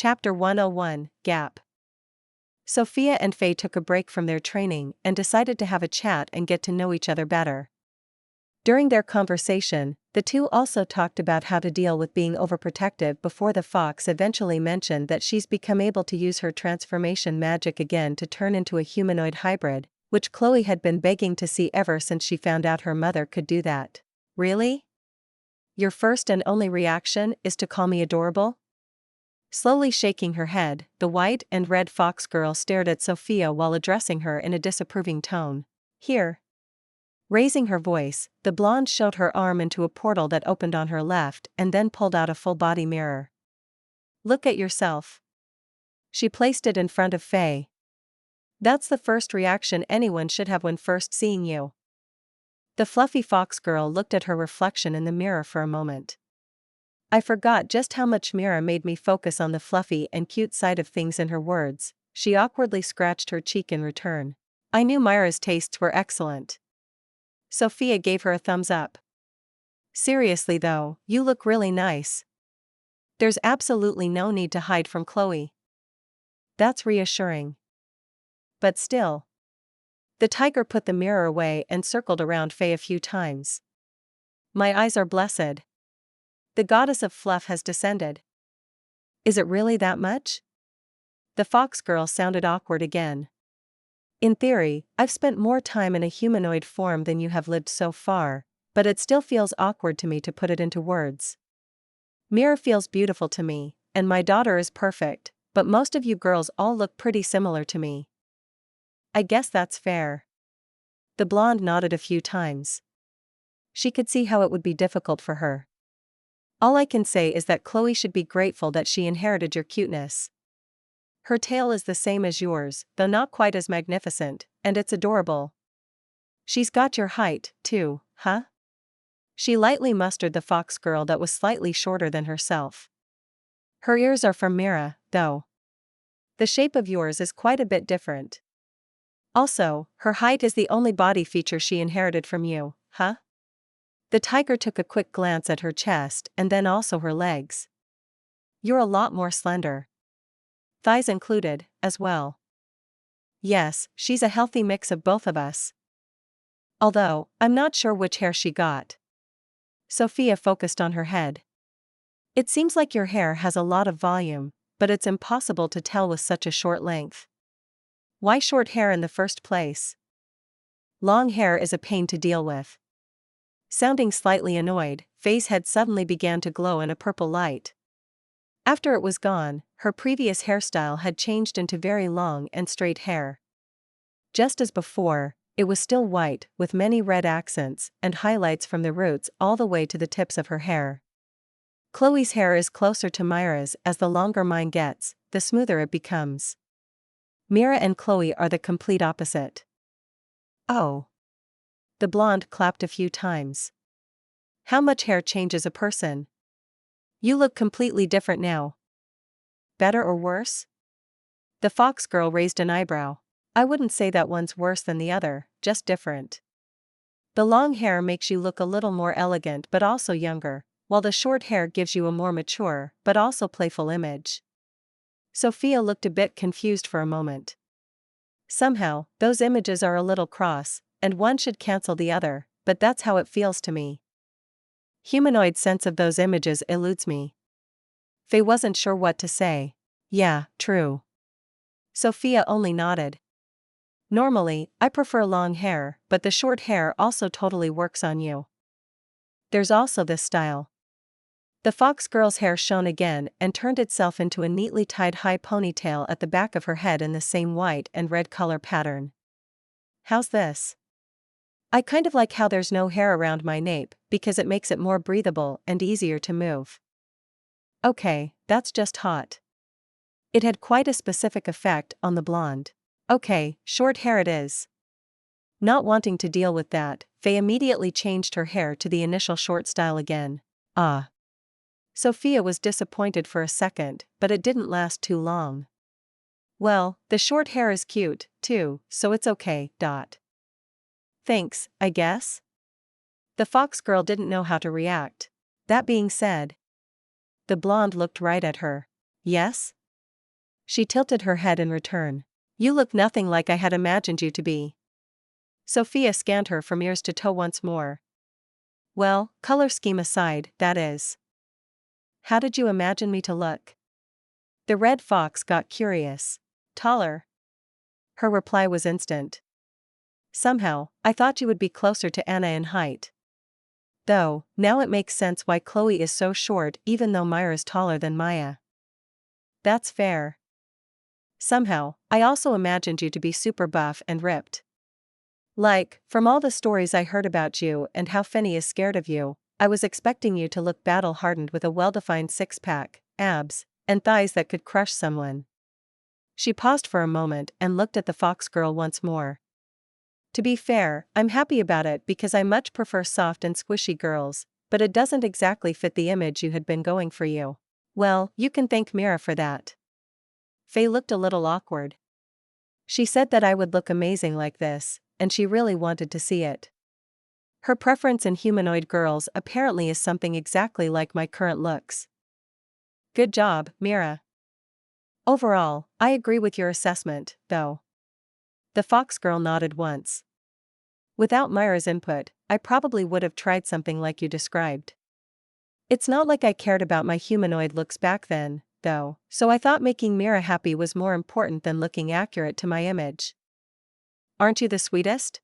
Chapter 101, Gap. Sophia and Faye took a break from their training and decided to have a chat and get to know each other better. During their conversation, the two also talked about how to deal with being overprotective before the fox eventually mentioned that she's become able to use her transformation magic again to turn into a humanoid hybrid, which Chloe had been begging to see ever since she found out her mother could do that. Really? Your first and only reaction is to call me adorable? Slowly shaking her head, the white and red fox girl stared at Sophia while addressing her in a disapproving tone. Here. Raising her voice, the blonde showed her arm into a portal that opened on her left and then pulled out a full-body mirror. Look at yourself. She placed it in front of Faye. That's the first reaction anyone should have when first seeing you. The fluffy fox girl looked at her reflection in the mirror for a moment. I forgot just how much Mira made me focus on the fluffy and cute side of things in her words. She awkwardly scratched her cheek in return. I knew Myra's tastes were excellent. Sophia gave her a thumbs up. Seriously though, you look really nice. There's absolutely no need to hide from Chloe. That's reassuring. But still. The tiger put the mirror away and circled around Faye a few times. My eyes are blessed. The goddess of fluff has descended. Is it really that much? The fox girl sounded awkward again. In theory, I've spent more time in a humanoid form than you have lived so far, but it still feels awkward to me to put it into words. Mira feels beautiful to me, and my daughter is perfect, but most of you girls all look pretty similar to me. I guess that's fair. The blonde nodded a few times. She could see how it would be difficult for her. All I can say is that Chloe should be grateful that she inherited your cuteness. Her tail is the same as yours, though not quite as magnificent, and it's adorable. She's got your height, too, huh? She lightly mustered the fox girl that was slightly shorter than herself. Her ears are from Mira, though. The shape of yours is quite a bit different. Also, her height is the only body feature she inherited from you, huh? The tiger took a quick glance at her chest and then also her legs. You're a lot more slender. Thighs included, as well. Yes, she's a healthy mix of both of us. Although, I'm not sure which hair she got. Sophia focused on her head. It seems like your hair has a lot of volume, but it's impossible to tell with such a short length. Why short hair in the first place? Long hair is a pain to deal with. Sounding slightly annoyed, Faye's head suddenly began to glow in a purple light. After it was gone, her previous hairstyle had changed into very long and straight hair. Just as before, it was still white, with many red accents and highlights from the roots all the way to the tips of her hair. Chloe's hair is closer to Myra's as the longer mine gets, the smoother it becomes. Mira and Chloe are the complete opposite. Oh. The blonde clapped a few times. How much hair changes a person? You look completely different now. Better or worse? The fox girl raised an eyebrow. I wouldn't say that one's worse than the other, just different. The long hair makes you look a little more elegant but also younger, while the short hair gives you a more mature but also playful image. Sophia looked a bit confused for a moment. Somehow, those images are a little cross, and one should cancel the other, but that's how it feels to me. Humanoid sense of those images eludes me. Faye wasn't sure what to say. Yeah, true. Sophia only nodded. Normally, I prefer long hair, but the short hair also totally works on you. There's also this style. The fox girl's hair shone again and turned itself into a neatly tied high ponytail at the back of her head in the same white and red color pattern. How's this? I kind of like how there's no hair around my nape, because it makes it more breathable and easier to move. Okay, that's just hot. It had quite a specific effect on the blonde. Okay, short hair it is. Not wanting to deal with that, Faye immediately changed her hair to the initial short style again. Ah. Sophia was disappointed for a second, but it didn't last too long. Well, the short hair is cute, too, so it's okay. Thanks, I guess? The fox girl didn't know how to react. That being said, the blonde looked right at her. Yes? She tilted her head in return. You look nothing like I had imagined you to be. Sophia scanned her from ears to toe once more. Well, color scheme aside, that is. How did you imagine me to look? The red fox got curious. Taller. Her reply was instant. Somehow, I thought you would be closer to Anna in height. Though, now it makes sense why Chloe is so short even though Myra's taller than Maya. That's fair. Somehow, I also imagined you to be super buff and ripped. Like, from all the stories I heard about you and how Finney is scared of you, I was expecting you to look battle-hardened with a well-defined six-pack, abs, and thighs that could crush someone. She paused for a moment and looked at the fox girl once more. To be fair, I'm happy about it because I much prefer soft and squishy girls, but it doesn't exactly fit the image you had been going for you. Well, you can thank Mira for that. Faye looked a little awkward. She said that I would look amazing like this, and she really wanted to see it. Her preference in humanoid girls apparently is something exactly like my current looks. Good job, Mira. Overall, I agree with your assessment, though. The fox girl nodded once. Without Myra's input, I probably would have tried something like you described. It's not like I cared about my humanoid looks back then, though, so I thought making Mira happy was more important than looking accurate to my image. Aren't you the sweetest?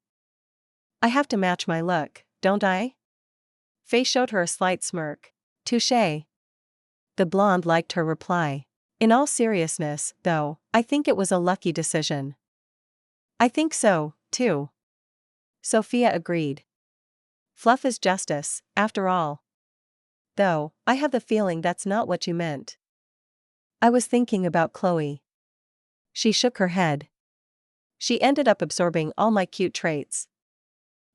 I have to match my look, don't I? Faye showed her a slight smirk. Touché. The blonde liked her reply. In all seriousness, though, I think it was a lucky decision. I think so, too. Sophia agreed. Fluff is justice, after all. Though, I have the feeling that's not what you meant. I was thinking about Chloe. She shook her head. She ended up absorbing all my cute traits.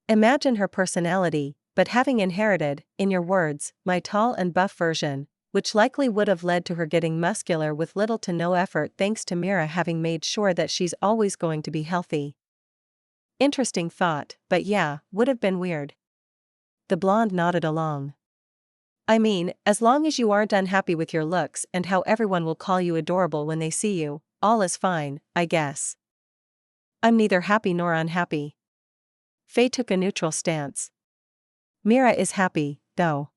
Imagine her personality, but having inherited, in your words, my tall and buff version, which likely would have led to her getting muscular with little to no effort thanks to Mira having made sure that she's always going to be healthy. Interesting thought, but yeah, would have been weird. The blonde nodded along. I mean, as long as you aren't unhappy with your looks and how everyone will call you adorable when they see you, all is fine, I guess. I'm neither happy nor unhappy. Faye took a neutral stance. Mira is happy, though.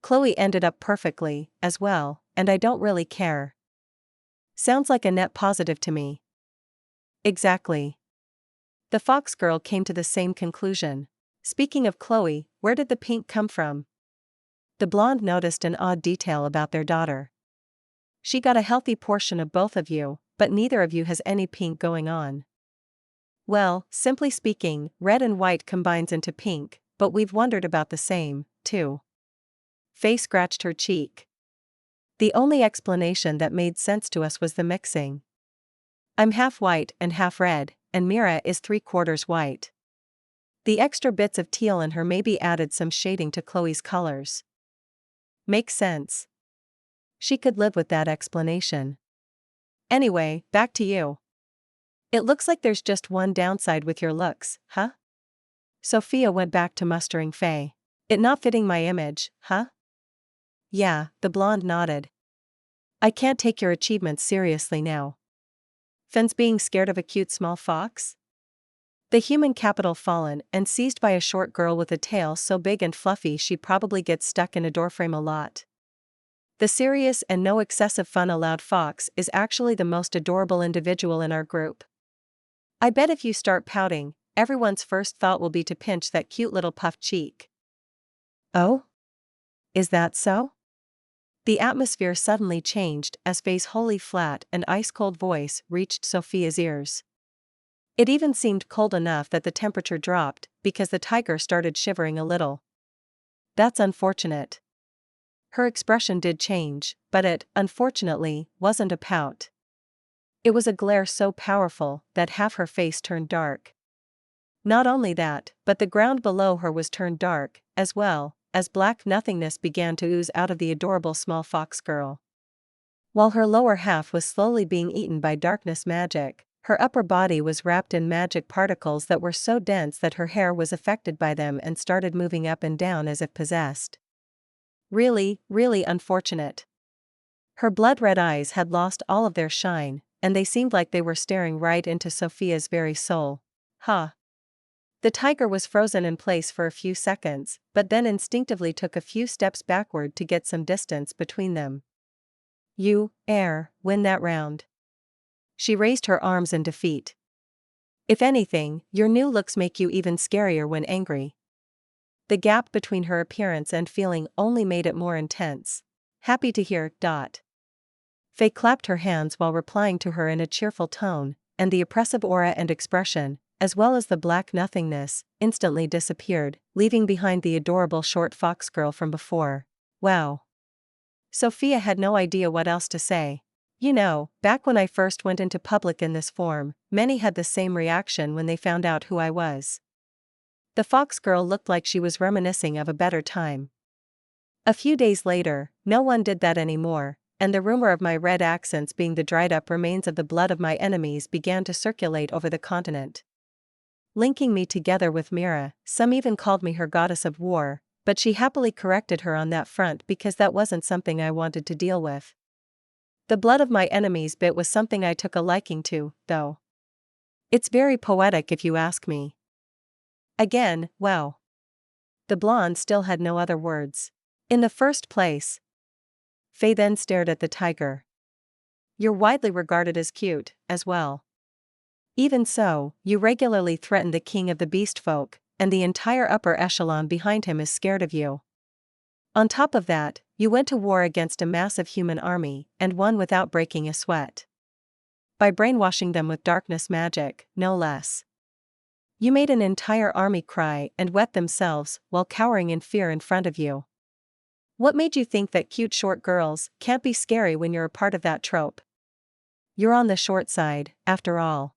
Chloe ended up perfectly, as well, and I don't really care. Sounds like a net positive to me. Exactly. The fox girl came to the same conclusion. Speaking of Chloe, where did the pink come from? The blonde noticed an odd detail about their daughter. She got a healthy portion of both of you, but neither of you has any pink going on. Well, simply speaking, red and white combines into pink, but we've wondered about the same, too. Faye scratched her cheek. The only explanation that made sense to us was the mixing. I'm half white and half red, and Mira is 3/4 white. The extra bits of teal in her maybe added some shading to Chloe's colors. Makes sense. She could live with that explanation. Anyway, back to you. It looks like there's just one downside with your looks, huh? Sophia went back to mustering Faye. It not fitting my image, huh? Yeah, the blonde nodded. I can't take your achievements seriously now. Finn's being scared of a cute small fox? The human capital fallen and seized by a short girl with a tail so big and fluffy she probably gets stuck in a doorframe a lot. The serious and no excessive fun allowed fox is actually the most adorable individual in our group. I bet if you start pouting, everyone's first thought will be to pinch that cute little puffed cheek. Oh? Is that so? The atmosphere suddenly changed as Faye's wholly flat and ice-cold voice reached Sophia's ears. It even seemed cold enough that the temperature dropped because the tiger started shivering a little. That's unfortunate. Her expression did change, but it, unfortunately, wasn't a pout. It was a glare so powerful that half her face turned dark. Not only that, but the ground below her was turned dark, as well, as black nothingness began to ooze out of the adorable small fox girl. While her lower half was slowly being eaten by darkness magic, her upper body was wrapped in magic particles that were so dense that her hair was affected by them and started moving up and down as if possessed. Really, really unfortunate. Her blood-red eyes had lost all of their shine, and they seemed like they were staring right into Sophia's very soul. Huh. The tiger was frozen in place for a few seconds, but then instinctively took a few steps backward to get some distance between them. You, win that round. She raised her arms in defeat. If anything, your new looks make you even scarier when angry. The gap between her appearance and feeling only made it more intense. Happy to hear. Faye clapped her hands while replying to her in a cheerful tone, and the oppressive aura and expression, as well as the black nothingness, instantly disappeared, leaving behind the adorable short fox girl from before. Wow. Sophia had no idea what else to say. You know, back when I first went into public in this form, many had the same reaction when they found out who I was. The fox girl looked like she was reminiscing of a better time. A few days later, no one did that anymore, and the rumor of my red accents being the dried-up remains of the blood of my enemies began to circulate over the continent. Linking me together with Mira, some even called me her goddess of war, but she happily corrected her on that front because that wasn't something I wanted to deal with. The blood of my enemies bit was something I took a liking to, though. It's very poetic if you ask me. Again, wow. The blonde still had no other words. In the first place. Faye then stared at the tiger. You're widely regarded as cute, as well. Even so, you regularly threaten the king of the beast folk, and the entire upper echelon behind him is scared of you. On top of that, you went to war against a massive human army, and won without breaking a sweat. By brainwashing them with darkness magic, no less. You made an entire army cry and wet themselves while cowering in fear in front of you. What made you think that cute short girls can't be scary when you're a part of that trope? You're on the short side, after all.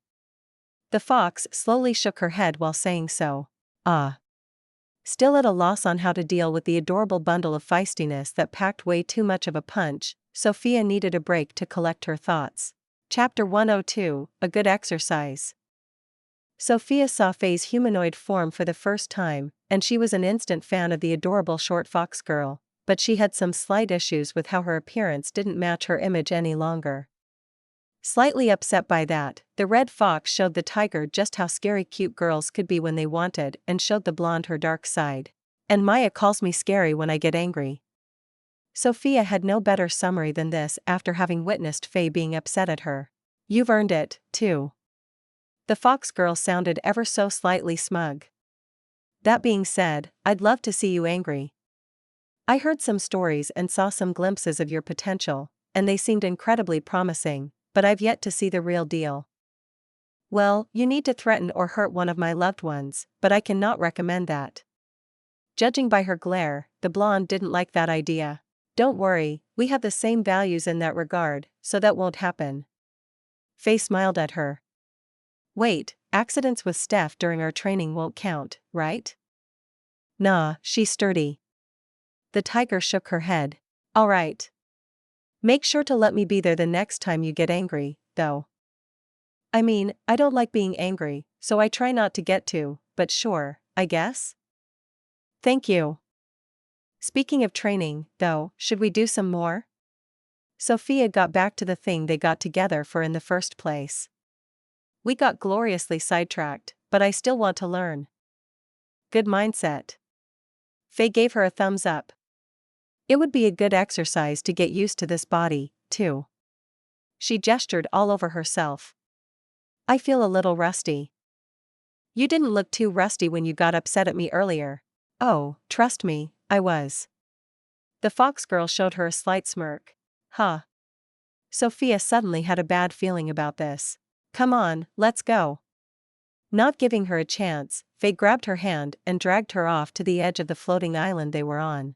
The fox slowly shook her head while saying so. Still at a loss on how to deal with the adorable bundle of feistiness that packed way too much of a punch, Sophia needed a break to collect her thoughts. Chapter 102, A Good Exercise. Sophia saw Faye's humanoid form for the first time, and she was an instant fan of the adorable short fox girl, but she had some slight issues with how her appearance didn't match her image any longer. Slightly upset by that, the red fox showed the tiger just how scary cute girls could be when they wanted and showed the blonde her dark side. And Maya calls me scary when I get angry. Sophia had no better summary than this after having witnessed Faye being upset at her. You've earned it, too. The fox girl sounded ever so slightly smug. That being said, I'd love to see you angry. I heard some stories and saw some glimpses of your potential, and they seemed incredibly promising, but I've yet to see the real deal. Well, you need to threaten or hurt one of my loved ones, but I cannot recommend that. Judging by her glare, the blonde didn't like that idea. Don't worry, we have the same values in that regard, so that won't happen. Faye smiled at her. Wait, accidents with Steph during our training won't count, right? Nah, she's sturdy. The tiger shook her head. All right. Make sure to let me be there the next time you get angry, though. I mean, I don't like being angry, so I try not to get to, but sure, I guess? Thank you. Speaking of training, though, should we do some more? Sophia got back to the thing they got together for in the first place. We got gloriously sidetracked, but I still want to learn. Good mindset. Faye gave her a thumbs up. It would be a good exercise to get used to this body, too. She gestured all over herself. I feel a little rusty. You didn't look too rusty when you got upset at me earlier. Oh, trust me, I was. The fox girl showed her a slight smirk. Huh. Sophia suddenly had a bad feeling about this. Come on, let's go. Not giving her a chance, Faye grabbed her hand and dragged her off to the edge of the floating island they were on.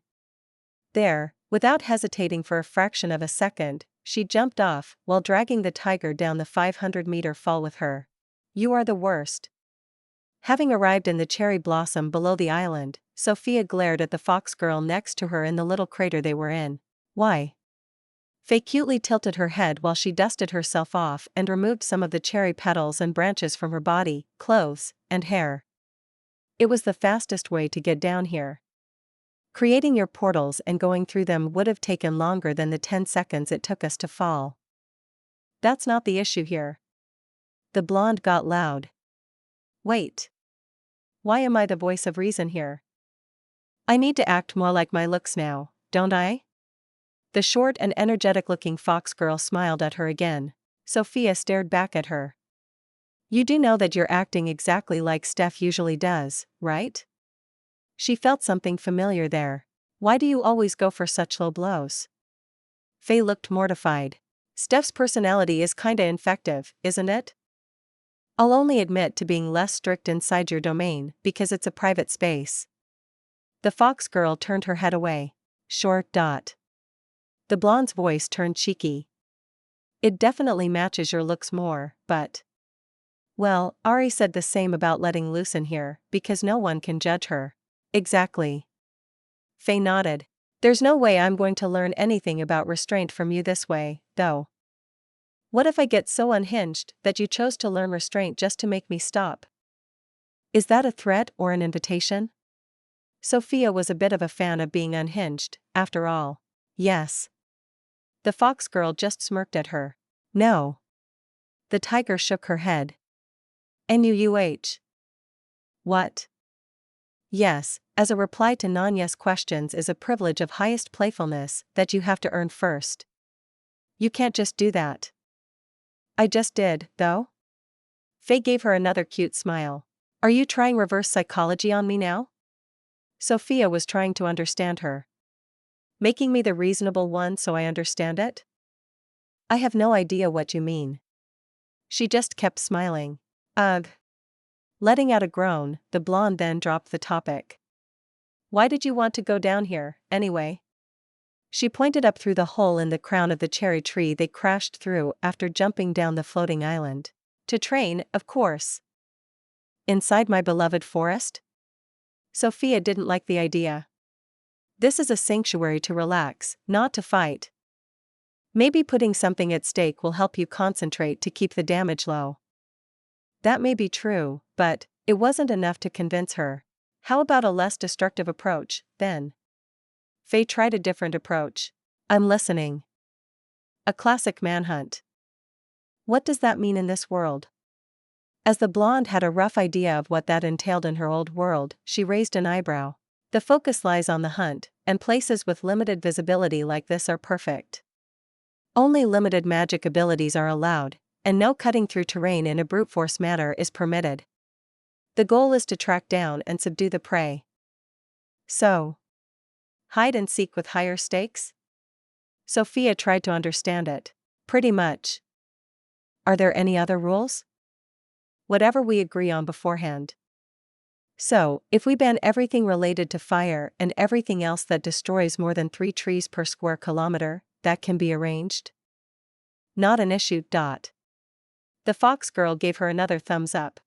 There, without hesitating for a fraction of a second, she jumped off while dragging the tiger down the 500-meter fall with her. You are the worst. Having arrived in the cherry blossom below the island, Sophia glared at the fox girl next to her in the little crater they were in. Why? Faye cutely tilted her head while she dusted herself off and removed some of the cherry petals and branches from her body, clothes, and hair. It was the fastest way to get down here. Creating your portals and going through them would have taken longer than the 10 seconds it took us to fall. That's not the issue here. The blonde got loud. Wait. Why am I the voice of reason here? I need to act more like my looks now, don't I? The short and energetic-looking fox girl smiled at her again. Sophia stared back at her. You do know that you're acting exactly like Steph usually does, right? She felt something familiar there. Why do you always go for such low blows? Faye looked mortified. Steph's personality is kinda infective, isn't it? I'll only admit to being less strict inside your domain because it's a private space. The fox girl turned her head away. Sure. The blonde's voice turned cheeky. It definitely matches your looks more, but... Well, Ari said the same about letting loose in here, because no one can judge her. Exactly. Faye nodded. There's no way I'm going to learn anything about restraint from you this way, though. What if I get so unhinged that you chose to learn restraint just to make me stop? Is that a threat or an invitation? Sophia was a bit of a fan of being unhinged, after all. Yes. The fox girl just smirked at her. No. The tiger shook her head. NUUH. What? Yes, as a reply to non-yes questions is a privilege of highest playfulness that you have to earn first. You can't just do that. I just did, though. Faye gave her another cute smile. Are you trying reverse psychology on me now? Sophia was trying to understand her. Making me the reasonable one so I understand it? I have no idea what you mean. She just kept smiling. Ugh. Letting out a groan, the blonde then dropped the topic. Why did you want to go down here, anyway? She pointed up through the hole in the crown of the cherry tree they crashed through after jumping down the floating island. To train, of course. Inside my beloved forest? Sophia didn't like the idea. This is a sanctuary to relax, not to fight. Maybe putting something at stake will help you concentrate to keep the damage low. That may be true, but it wasn't enough to convince her. How about a less destructive approach, then? Faye tried a different approach. I'm listening. A classic manhunt. What does that mean in this world? As the blonde had a rough idea of what that entailed in her old world, she raised an eyebrow. The focus lies on the hunt, and places with limited visibility like this are perfect. Only limited magic abilities are allowed, and no cutting through terrain in a brute force manner is permitted. The goal is to track down and subdue the prey. So, hide and seek with higher stakes? Sophia tried to understand it. Pretty much. Are there any other rules? Whatever we agree on beforehand. So, if we ban everything related to fire and everything else that destroys more than 3 trees per square kilometer, that can be arranged? Not an issue. The fox girl gave her another thumbs up.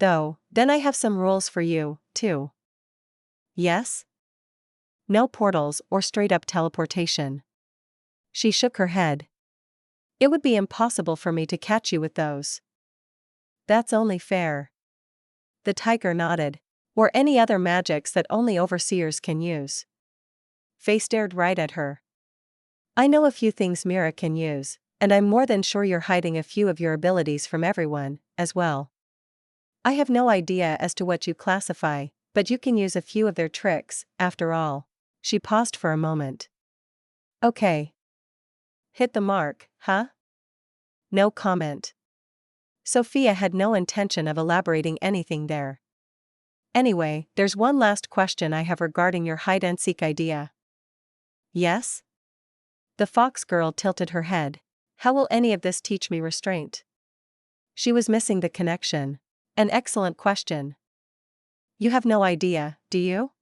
Though, then I have some rules for you, too. Yes? No portals or straight-up teleportation. She shook her head. It would be impossible for me to catch you with those. That's only fair. The tiger nodded. Or any other magics that only overseers can use. Faye stared right at her. I know a few things Mira can use, and I'm more than sure you're hiding a few of your abilities from everyone, as well. I have no idea as to what you classify, but you can use a few of their tricks, after all. She paused for a moment. Okay. Hit the mark, huh? No comment. Sophia had no intention of elaborating anything there. Anyway, there's one last question I have regarding your hide-and-seek idea. Yes? The fox girl tilted her head. How will any of this teach me restraint? She was missing the connection. An excellent question. You have no idea, do you?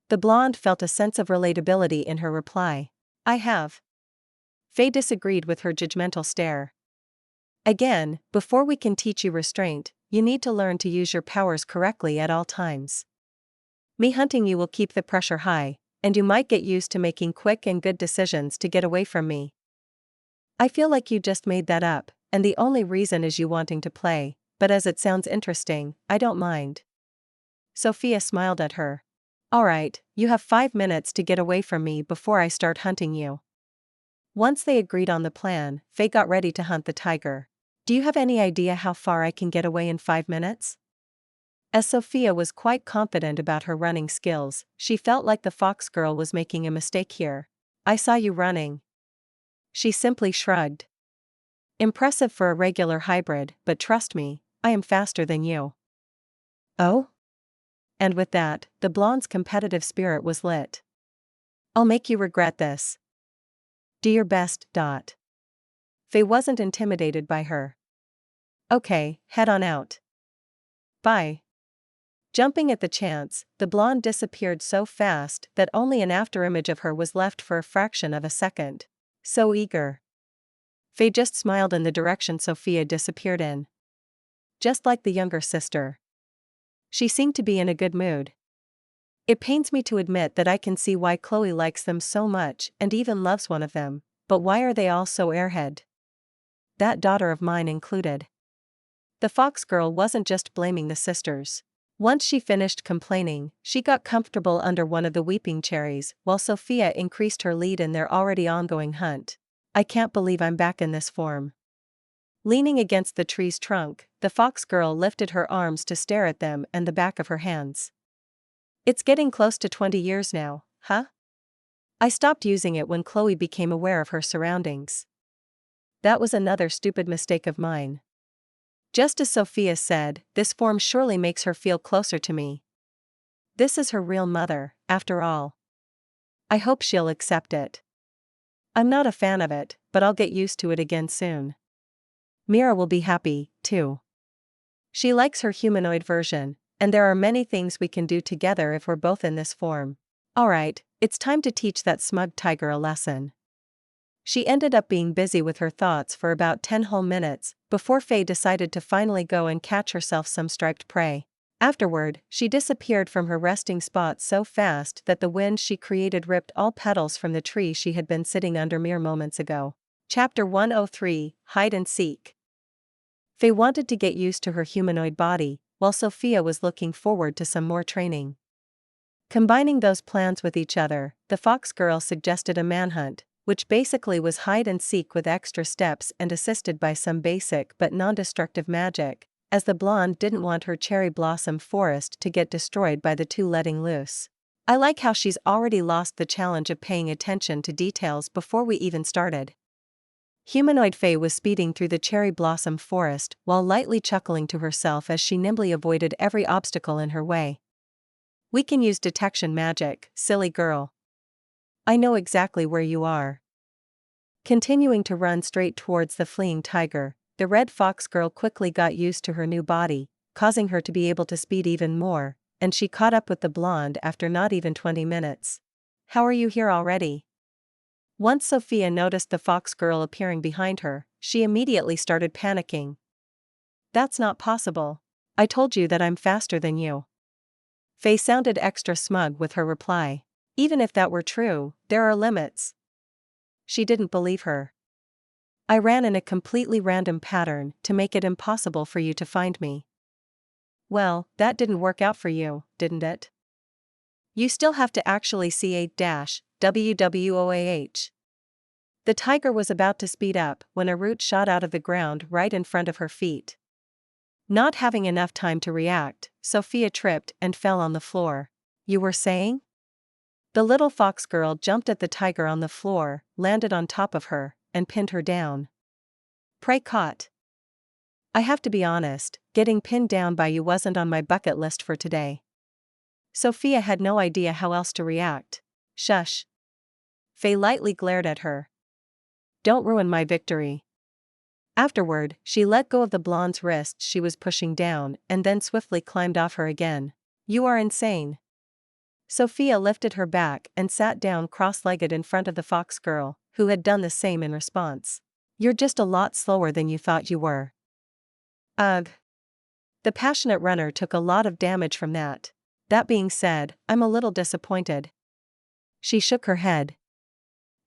The blonde felt a sense of relatability in her reply. I have. Faye disagreed with her judgmental stare. Again, before we can teach you restraint, you need to learn to use your powers correctly at all times. Me hunting you will keep the pressure high, and you might get used to making quick and good decisions to get away from me. I feel like you just made that up, and the only reason is you wanting to play, but as it sounds interesting, I don't mind. Sophia smiled at her. Alright, you have 5 minutes to get away from me before I start hunting you. Once they agreed on the plan, Faye got ready to hunt the tiger. Do you have any idea how far I can get away in 5 minutes? As Sophia was quite confident about her running skills, she felt like the fox girl was making a mistake here. I saw you running. She simply shrugged. Impressive for a regular hybrid, but trust me, I am faster than you. Oh? And with that, the blonde's competitive spirit was lit. I'll make you regret this. Do your best. Faye wasn't intimidated by her. Okay, head on out. Bye. Jumping at the chance, the blonde disappeared so fast that only an afterimage of her was left for a fraction of a second. So eager. Faye just smiled in the direction Sophia disappeared in. Just like the younger sister. She seemed to be in a good mood. It pains me to admit that I can see why Chloe likes them so much and even loves one of them, but why are they all so airhead? That daughter of mine included. The fox girl wasn't just blaming the sisters. Once she finished complaining, she got comfortable under one of the weeping cherries while Sophia increased her lead in their already ongoing hunt. I can't believe I'm back in this form. Leaning against the tree's trunk, the fox girl lifted her arms to stare at them and the back of her hands. It's getting close to 20 years now, huh? I stopped using it when Chloe became aware of her surroundings. That was another stupid mistake of mine. Just as Sophia said, this form surely makes her feel closer to me. This is her real mother, after all. I hope she'll accept it. I'm not a fan of it, but I'll get used to it again soon. Mira will be happy, too. She likes her humanoid version, and there are many things we can do together if we're both in this form. Alright, it's time to teach that smug tiger a lesson. She ended up being busy with her thoughts for about 10 whole minutes, before Faye decided to finally go and catch herself some striped prey. Afterward, she disappeared from her resting spot so fast that the wind she created ripped all petals from the tree she had been sitting under mere moments ago. Chapter 103, Hide and Seek. Faye wanted to get used to her humanoid body, while Sophia was looking forward to some more training. Combining those plans with each other, the fox girl suggested a manhunt, which basically was hide and seek with extra steps and assisted by some basic but non-destructive magic, as the blonde didn't want her cherry blossom forest to get destroyed by the two letting loose. I like how she's already lost the challenge of paying attention to details before we even started. Humanoid Faye was speeding through the cherry blossom forest while lightly chuckling to herself as she nimbly avoided every obstacle in her way. We can use detection magic, silly girl. I know exactly where you are. Continuing to run straight towards the fleeing tiger, the red fox girl quickly got used to her new body, causing her to be able to speed even more, and she caught up with the blonde after not even 20 minutes. How are you here already? Once Sophia noticed the fox girl appearing behind her, she immediately started panicking. That's not possible. I told you that I'm faster than you. Faye sounded extra smug with her reply. Even if that were true, there are limits. She didn't believe her. I ran in a completely random pattern to make it impossible for you to find me. Well, that didn't work out for you, didn't it? You still have to actually see a-WWOAH. The tiger was about to speed up when a root shot out of the ground right in front of her feet. Not having enough time to react, Sophia tripped and fell on the floor. You were saying? The little fox girl jumped at the tiger on the floor, landed on top of her, and pinned her down. Prey caught. I have to be honest, getting pinned down by you wasn't on my bucket list for today. Sophia had no idea how else to react. Shush. Faye lightly glared at her. Don't ruin my victory. Afterward, she let go of the blonde's wrist she was pushing down and then swiftly climbed off her again. You are insane. Sophia lifted her back and sat down cross-legged in front of the fox girl, who had done the same in response. You're just a lot slower than you thought you were. Ugh. The passionate runner took a lot of damage from that. That being said, I'm a little disappointed. She shook her head.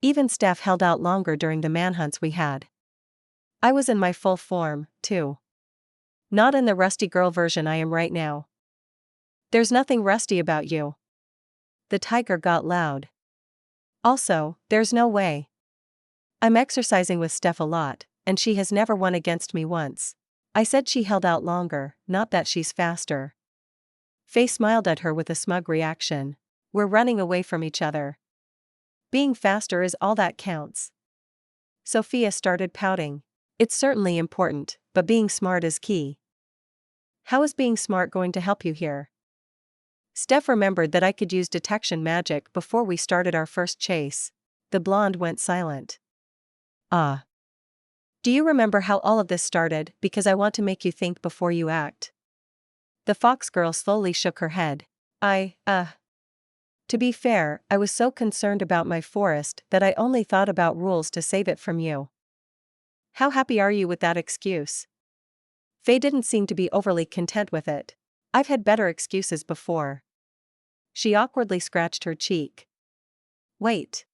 Even Steph held out longer during the manhunts we had. I was in my full form, too. Not in the rusty girl version I am right now. There's nothing rusty about you. The tiger got loud. Also, there's no way. I'm exercising with Steph a lot, and she has never won against me once. I said she held out longer, not that she's faster. Faye smiled at her with a smug reaction. We're running away from each other. Being faster is all that counts. Sophia started pouting. It's certainly important, but being smart is key. How is being smart going to help you here? Steph remembered that I could use detection magic before we started our first chase. The blonde went silent. Ah. Do you remember how all of this started? Because I want to make you think before you act. The fox girl slowly shook her head. To be fair, I was so concerned about my forest that I only thought about rules to save it from you. How happy are you with that excuse? Faye didn't seem to be overly content with it. I've had better excuses before. She awkwardly scratched her cheek. Wait.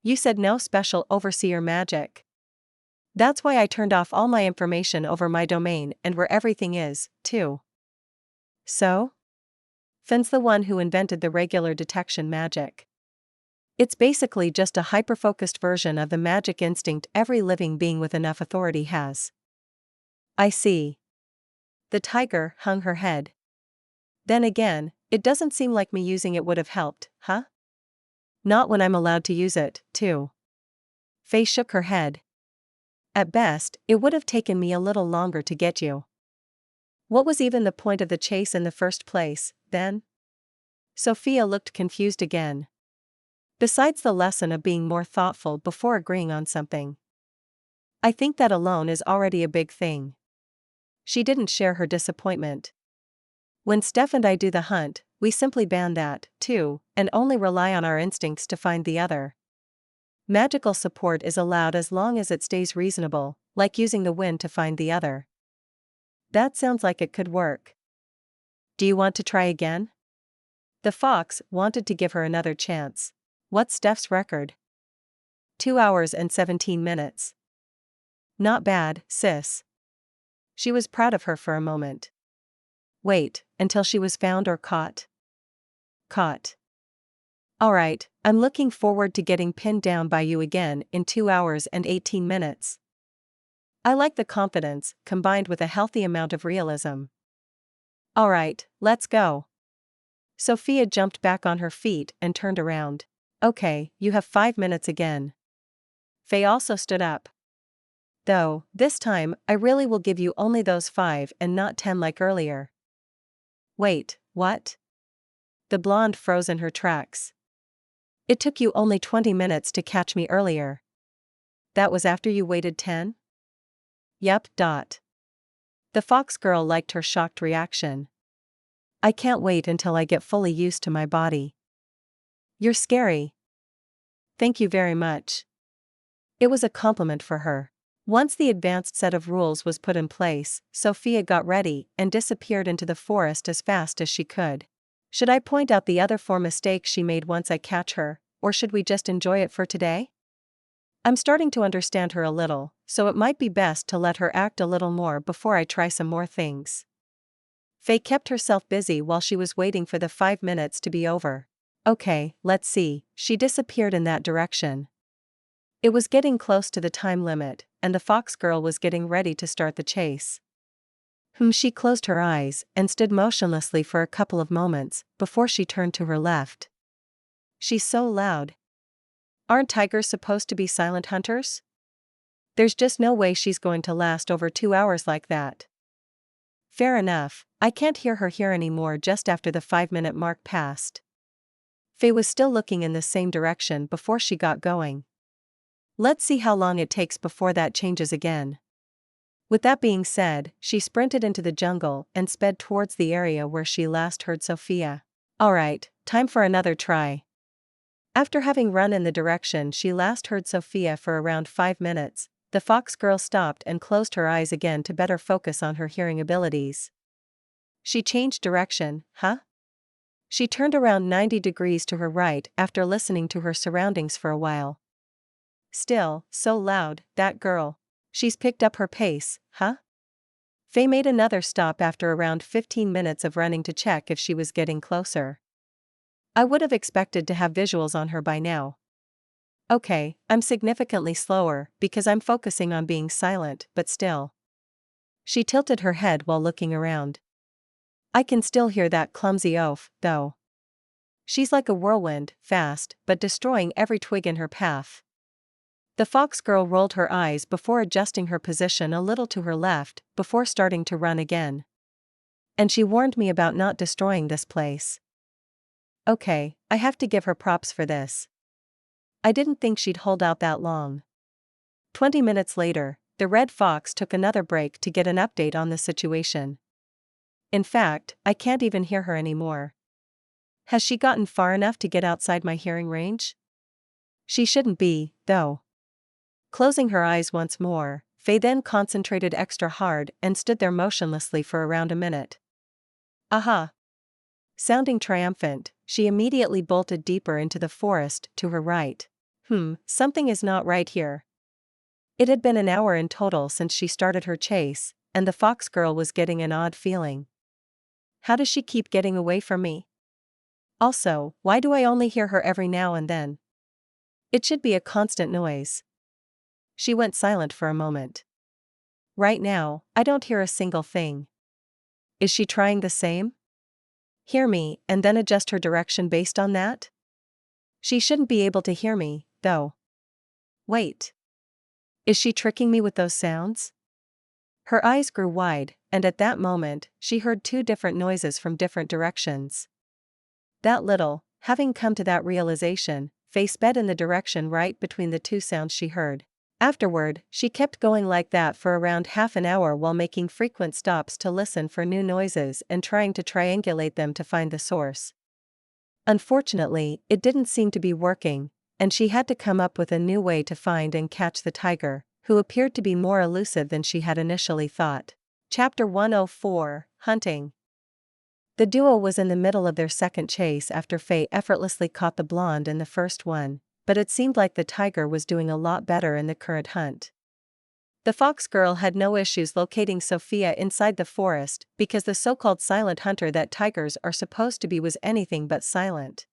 You said no special overseer magic. That's why I turned off all my information over my domain and where everything is, too. So? Finn's the one who invented the regular detection magic. It's basically just a hyper-focused version of the magic instinct every living being with enough authority has. I see. The tiger hung her head. Then again, it doesn't seem like me using it would have helped, huh? Not when I'm allowed to use it, too. Faye shook her head. At best, it would have taken me a little longer to get you. What was even the point of the chase in the first place, then? Sophia looked confused again. Besides the lesson of being more thoughtful before agreeing on something. I think that alone is already a big thing. She didn't share her disappointment. When Steph and I do the hunt, we simply ban that, too, and only rely on our instincts to find the other. Magical support is allowed as long as it stays reasonable, like using the wind to find the other. That sounds like it could work. Do you want to try again? The fox wanted to give her another chance. What's Steph's record? 2 hours and 17 minutes. Not bad, sis. She was proud of her for a moment. Wait, until she was found or caught? Caught. Alright, I'm looking forward to getting pinned down by you again in 2 hours and 18 minutes. I like the confidence, combined with a healthy amount of realism. Alright, let's go. Sophia jumped back on her feet and turned around. Okay, you have 5 minutes again. Faye also stood up. Though, this time, I really will give you only those 5 and not 10 like earlier. Wait, what? The blonde froze in her tracks. It took you only 20 minutes to catch me earlier. That was after you waited 10? Yep. The fox girl liked her shocked reaction. I can't wait until I get fully used to my body. You're scary. Thank you very much. It was a compliment for her. Once the advanced set of rules was put in place, Sophia got ready and disappeared into the forest as fast as she could. Should I point out the other 4 mistakes she made once I catch her, or should we just enjoy it for today? I'm starting to understand her a little, so it might be best to let her act a little more before I try some more things. Faye kept herself busy while she was waiting for the 5 minutes to be over. Okay, let's see, she disappeared in that direction. It was getting close to the time limit, and the fox girl was getting ready to start the chase. She closed her eyes and stood motionlessly for a couple of moments before she turned to her left. She's so loud. Aren't tigers supposed to be silent hunters? There's just no way she's going to last over 2 hours like that. Fair enough, I can't hear her here anymore just after the 5-minute mark passed. Faye was still looking in the same direction before she got going. Let's see how long it takes before that changes again. With that being said, she sprinted into the jungle and sped towards the area where she last heard Sophia. Alright, time for another try. After having run in the direction she last heard Sophia for around 5 minutes, the fox girl stopped and closed her eyes again to better focus on her hearing abilities. She changed direction, huh? She turned around 90 degrees to her right after listening to her surroundings for a while. Still, so loud, that girl. She's picked up her pace, huh? Faye made another stop after around 15 minutes of running to check if she was getting closer. I would have expected to have visuals on her by now. Okay, I'm significantly slower because I'm focusing on being silent, but still. She tilted her head while looking around. I can still hear that clumsy oaf, though. She's like a whirlwind, fast, but destroying every twig in her path. The fox girl rolled her eyes before adjusting her position a little to her left, before starting to run again. And she warned me about not destroying this place. Okay, I have to give her props for this. I didn't think she'd hold out that long. 20 minutes later, the red fox took another break to get an update on the situation. In fact, I can't even hear her anymore. Has she gotten far enough to get outside my hearing range? She shouldn't be, though. Closing her eyes once more, Faye then concentrated extra hard and stood there motionlessly for around a minute. Aha! Sounding triumphant, she immediately bolted deeper into the forest to her right. Something is not right here. It had been an hour in total since she started her chase, and the fox girl was getting an odd feeling. How does she keep getting away from me? Also, why do I only hear her every now and then? It should be a constant noise. She went silent for a moment. Right now, I don't hear a single thing. Is she trying the same? Hear me, and then adjust her direction based on that? She shouldn't be able to hear me, though. Wait. Is she tricking me with those sounds? Her eyes grew wide, and at that moment, she heard two different noises from different directions. That little, having come to that realization, Faye sped in the direction right between the two sounds she heard. Afterward, she kept going like that for around half an hour while making frequent stops to listen for new noises and trying to triangulate them to find the source. Unfortunately, it didn't seem to be working, and she had to come up with a new way to find and catch the tiger, who appeared to be more elusive than she had initially thought. Chapter 104, Hunting. The duo was in the middle of their second chase after Faye effortlessly caught the blonde in the first one, but it seemed like the tiger was doing a lot better in the current hunt. The fox girl had no issues locating Sophia inside the forest because the so-called silent hunter that tigers are supposed to be was anything but silent.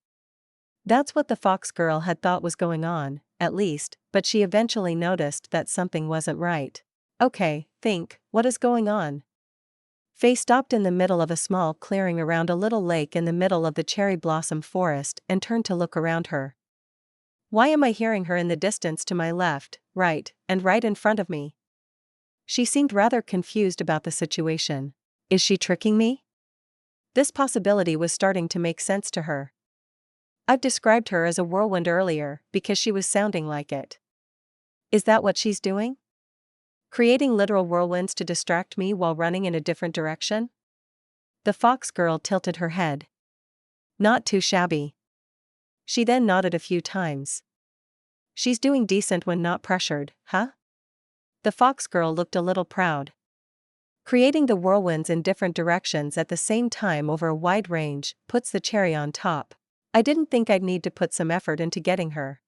That's what the fox girl had thought was going on, at least, but she eventually noticed that something wasn't right. Okay, what is going on? Faye stopped in the middle of a small clearing around a little lake in the middle of the cherry blossom forest and turned to look around her. Why am I hearing her in the distance to my left, right, and right in front of me? She seemed rather confused about the situation. Is she tricking me? This possibility was starting to make sense to her. I've described her as a whirlwind earlier because she was sounding like it. Is that what she's doing? Creating literal whirlwinds to distract me while running in a different direction? The fox girl tilted her head. Not too shabby. She then nodded a few times. She's doing decent when not pressured, huh? The fox girl looked a little proud. Creating the whirlwinds in different directions at the same time over a wide range puts the cherry on top. I didn't think I'd need to put some effort into getting her.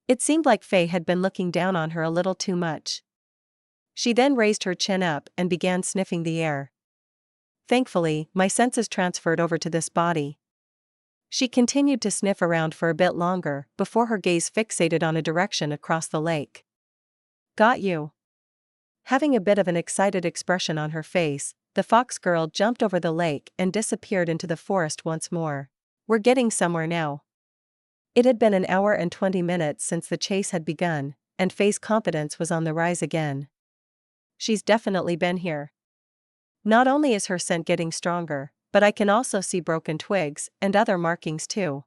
It seemed like Faye had been looking down on her a little too much. She then raised her chin up and began sniffing the air. Thankfully, my senses transferred over to this body. She continued to sniff around for a bit longer before her gaze fixated on a direction across the lake. Got you. Having a bit of an excited expression on her face, the fox girl jumped over the lake and disappeared into the forest once more. We're getting somewhere now. It had been an hour and 20 minutes since the chase had begun, and Faye's confidence was on the rise again. She's definitely been here. Not only is her scent getting stronger, but I can also see broken twigs and other markings too.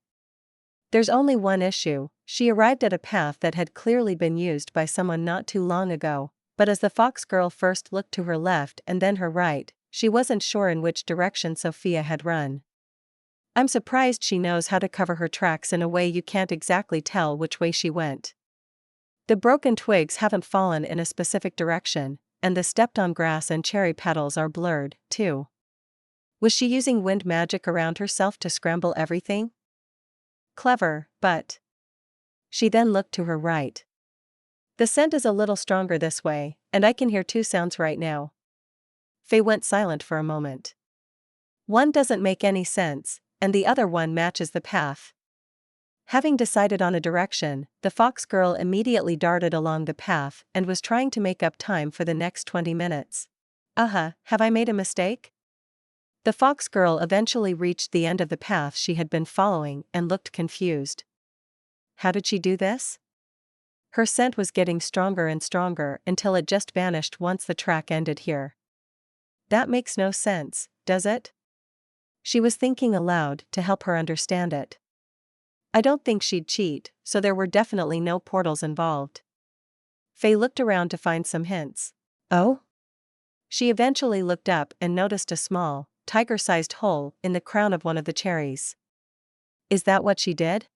There's only one issue: she arrived at a path that had clearly been used by someone not too long ago, but as the fox girl first looked to her left and then her right, she wasn't sure in which direction Sophia had run. I'm surprised she knows how to cover her tracks in a way you can't exactly tell which way she went. The broken twigs haven't fallen in a specific direction, and the stepped-on grass and cherry petals are blurred, too. Was she using wind magic around herself to scramble everything? Clever, but... She then looked to her right. The scent is a little stronger this way, and I can hear two sounds right now. Faye went silent for a moment. One doesn't make any sense, and the other one matches the path. Having decided on a direction, the fox girl immediately darted along the path and was trying to make up time for the next 20 minutes. Have I made a mistake? The fox girl eventually reached the end of the path she had been following and looked confused. How did she do this? Her scent was getting stronger and stronger until it just vanished once the track ended here. That makes no sense, does it? She was thinking aloud to help her understand it. I don't think she'd cheat, so there were definitely no portals involved. Faye looked around to find some hints. Oh? She eventually looked up and noticed a small, tiger-sized hole in the crown of one of the cherries. Is that what she did?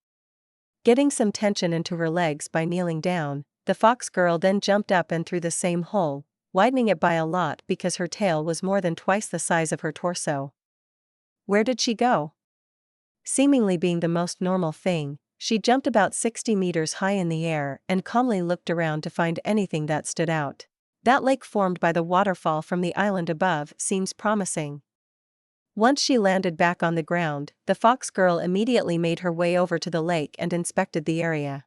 Getting some tension into her legs by kneeling down, the fox girl then jumped up and through the same hole, widening it by a lot because her tail was more than twice the size of her torso. Where did she go? Seemingly being the most normal thing, she jumped about 60 meters high in the air and calmly looked around to find anything that stood out. That lake formed by the waterfall from the island above seems promising. Once she landed back on the ground, the fox girl immediately made her way over to the lake and inspected the area.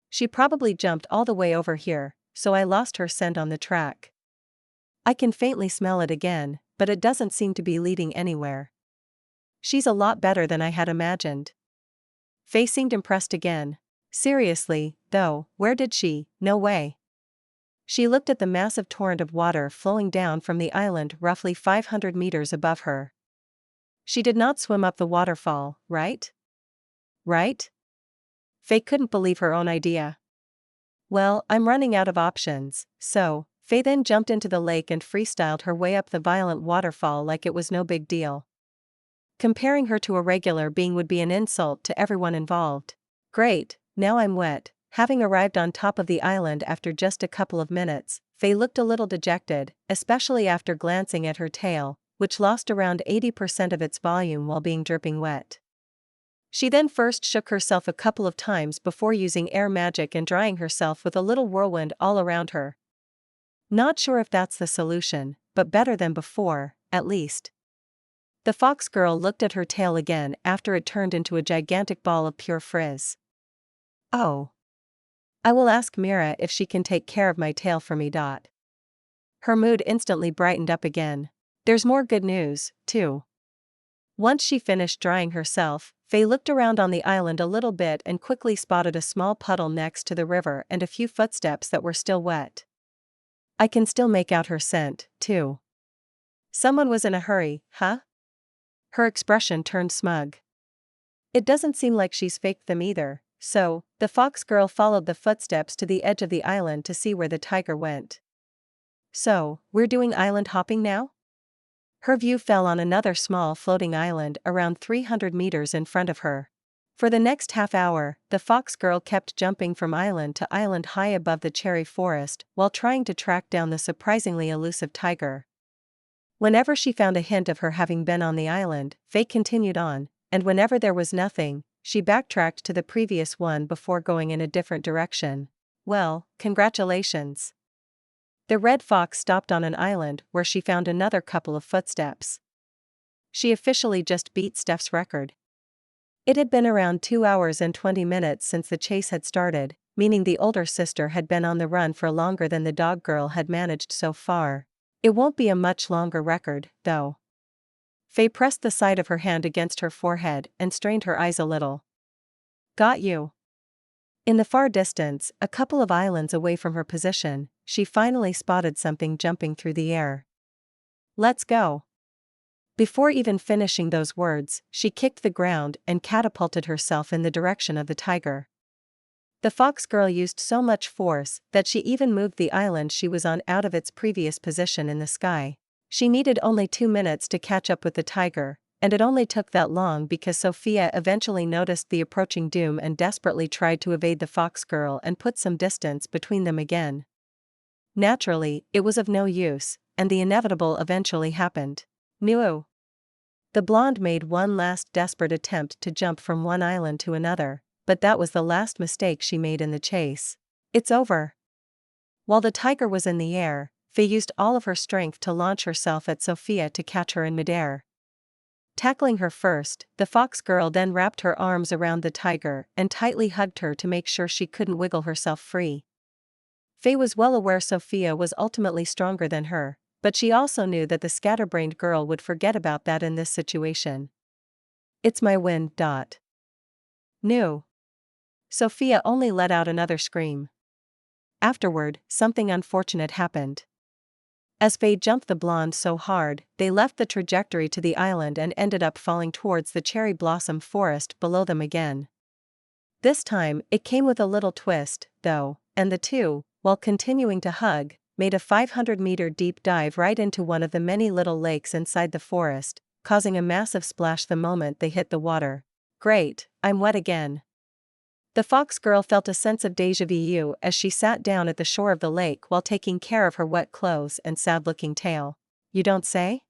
She probably jumped all the way over here, so I lost her scent on the track. I can faintly smell it again, but it doesn't seem to be leading anywhere. She's a lot better than I had imagined. Faye seemed impressed again. Seriously, though, where did she? No way. She looked at the massive torrent of water flowing down from the island roughly 500 meters above her. She did not swim up the waterfall, right? Right? Faye couldn't believe her own idea. Well, I'm running out of options, so, Faye then jumped into the lake and freestyled her way up the violent waterfall like it was no big deal. Comparing her to a regular being would be an insult to everyone involved. Great, now I'm wet. Having arrived on top of the island after just a couple of minutes, Faye looked a little dejected, especially after glancing at her tail, which lost around 80% of its volume while being dripping wet. She then first shook herself a couple of times before using air magic and drying herself with a little whirlwind all around her. Not sure if that's the solution, but better than before, at least. The fox girl looked at her tail again after it turned into a gigantic ball of pure frizz. Oh. I will ask Mira if she can take care of my tail for me. Her mood instantly brightened up again. There's more good news, too. Once she finished drying herself, Faye looked around on the island a little bit and quickly spotted a small puddle next to the river and a few footsteps that were still wet. I can still make out her scent, too. Someone was in a hurry, huh? Her expression turned smug. It doesn't seem like she's faked them either, so, the fox girl followed the footsteps to the edge of the island to see where the tiger went. So, we're doing island hopping now? Her view fell on another small floating island around 300 meters in front of her. For the next half hour, the fox girl kept jumping from island to island high above the cherry forest while trying to track down the surprisingly elusive tiger. Whenever she found a hint of her having been on the island, Faye continued on, and whenever there was nothing, she backtracked to the previous one before going in a different direction. Well, congratulations. The red fox stopped on an island where she found another couple of footsteps. She officially just beat Steph's record. It had been around 2 hours and 20 minutes since the chase had started, meaning the older sister had been on the run for longer than the dog girl had managed so far. It won't be a much longer record, though. Faye pressed the side of her hand against her forehead and strained her eyes a little. Got you. In the far distance, a couple of islands away from her position, she finally spotted something jumping through the air. Let's go. Before even finishing those words, she kicked the ground and catapulted herself in the direction of the tiger. The fox girl used so much force that she even moved the island she was on out of its previous position in the sky. She needed only 2 minutes to catch up with the tiger, and it only took that long because Sophia eventually noticed the approaching doom and desperately tried to evade the fox girl and put some distance between them again. Naturally, it was of no use, and the inevitable eventually happened. Noo. The blonde made one last desperate attempt to jump from one island to another, but that was the last mistake she made in the chase. It's over. While the tiger was in the air, Faye used all of her strength to launch herself at Sophia to catch her in midair. Tackling her first, the fox girl then wrapped her arms around the tiger and tightly hugged her to make sure she couldn't wiggle herself free. Faye was well aware Sophia was ultimately stronger than her, but she also knew that the scatterbrained girl would forget about that in this situation. It's my win. No. Sophia only let out another scream. Afterward, something unfortunate happened. As Faye jumped the blonde so hard, they left the trajectory to the island and ended up falling towards the cherry blossom forest below them again. This time, it came with a little twist, though, and the two, while continuing to hug, made a 500-meter deep dive right into one of the many little lakes inside the forest, causing a massive splash the moment they hit the water. Great, I'm wet again. The fox girl felt a sense of déjà vu as she sat down at the shore of the lake while taking care of her wet clothes and sad-looking tail. You don't say?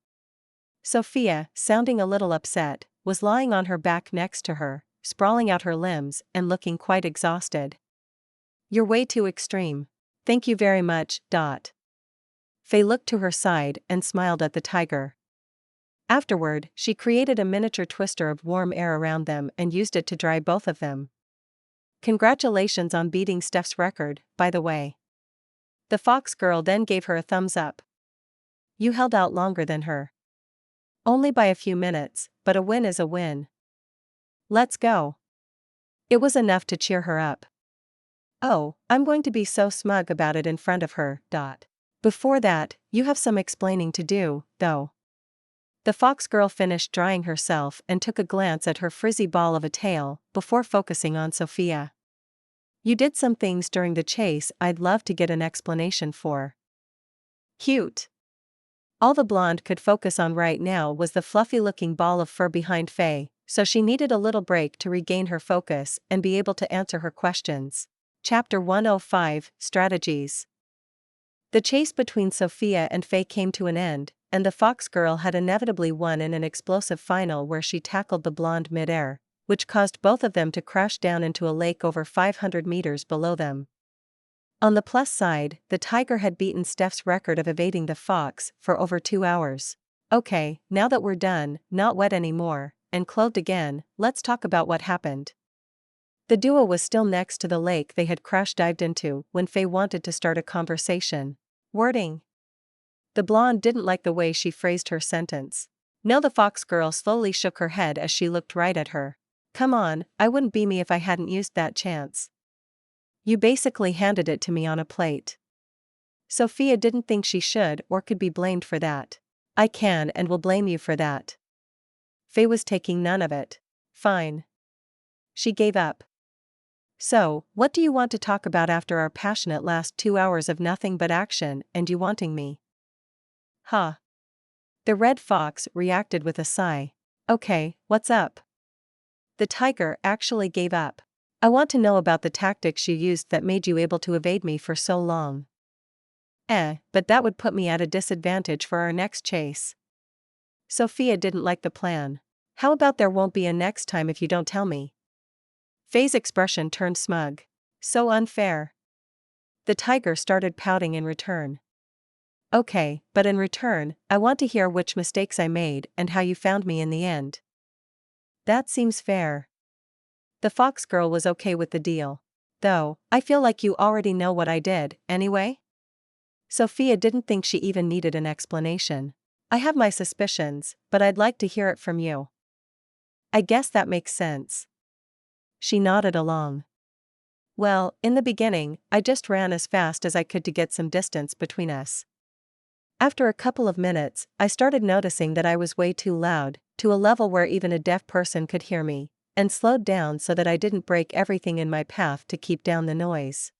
Sophia, sounding a little upset, was lying on her back next to her, sprawling out her limbs and looking quite exhausted. You're way too extreme. Thank you very much. Faye looked to her side and smiled at the tiger. Afterward, she created a miniature twister of warm air around them and used it to dry both of them. Congratulations on beating Steph's record, by the way. The fox girl then gave her a thumbs up. You held out longer than her. Only by a few minutes, but a win is a win. Let's go. It was enough to cheer her up. Oh, I'm going to be so smug about it in front of her. Before that, you have some explaining to do, though. The fox girl finished drying herself and took a glance at her frizzy ball of a tail, before focusing on Sophia. You did some things during the chase I'd love to get an explanation for. Cute. All the blonde could focus on right now was the fluffy-looking ball of fur behind Faye, so she needed a little break to regain her focus and be able to answer her questions. Chapter 105, Strategies. The chase between Sophia and Faye came to an end, and the fox girl had inevitably won in an explosive final where she tackled the blonde mid-air, which caused both of them to crash down into a lake over 500 meters below them. On the plus side, the tiger had beaten Steph's record of evading the fox for over 2 hours. Okay, now that we're done, not wet anymore, and clothed again, let's talk about what happened. The duo was still next to the lake they had crash-dived into when Faye wanted to start a conversation. Wording. The blonde didn't like the way she phrased her sentence. No, the fox girl slowly shook her head as she looked right at her. Come on, I wouldn't be me if I hadn't used that chance. You basically handed it to me on a plate. Sophia didn't think she should or could be blamed for that. I can and will blame you for that. Faye was taking none of it. Fine. She gave up. So, what do you want to talk about after our passionate last 2 hours of nothing but action and you wanting me? Huh. The red fox reacted with a sigh. Okay, what's up? The tiger actually gave up. I want to know about the tactics you used that made you able to evade me for so long. But that would put me at a disadvantage for our next chase. Sophia didn't like the plan. How about there won't be a next time if you don't tell me? Faye's expression turned smug. So unfair. The tiger started pouting in return. Okay, but in return, I want to hear which mistakes I made and how you found me in the end. That seems fair. The fox girl was okay with the deal. Though, I feel like you already know what I did, anyway? Sophia didn't think she even needed an explanation. I have my suspicions, but I'd like to hear it from you. I guess that makes sense. She nodded along. Well, in the beginning, I just ran as fast as I could to get some distance between us. After a couple of minutes, I started noticing that I was way too loud, to a level where even a deaf person could hear me, and slowed down so that I didn't break everything in my path to keep down the noise.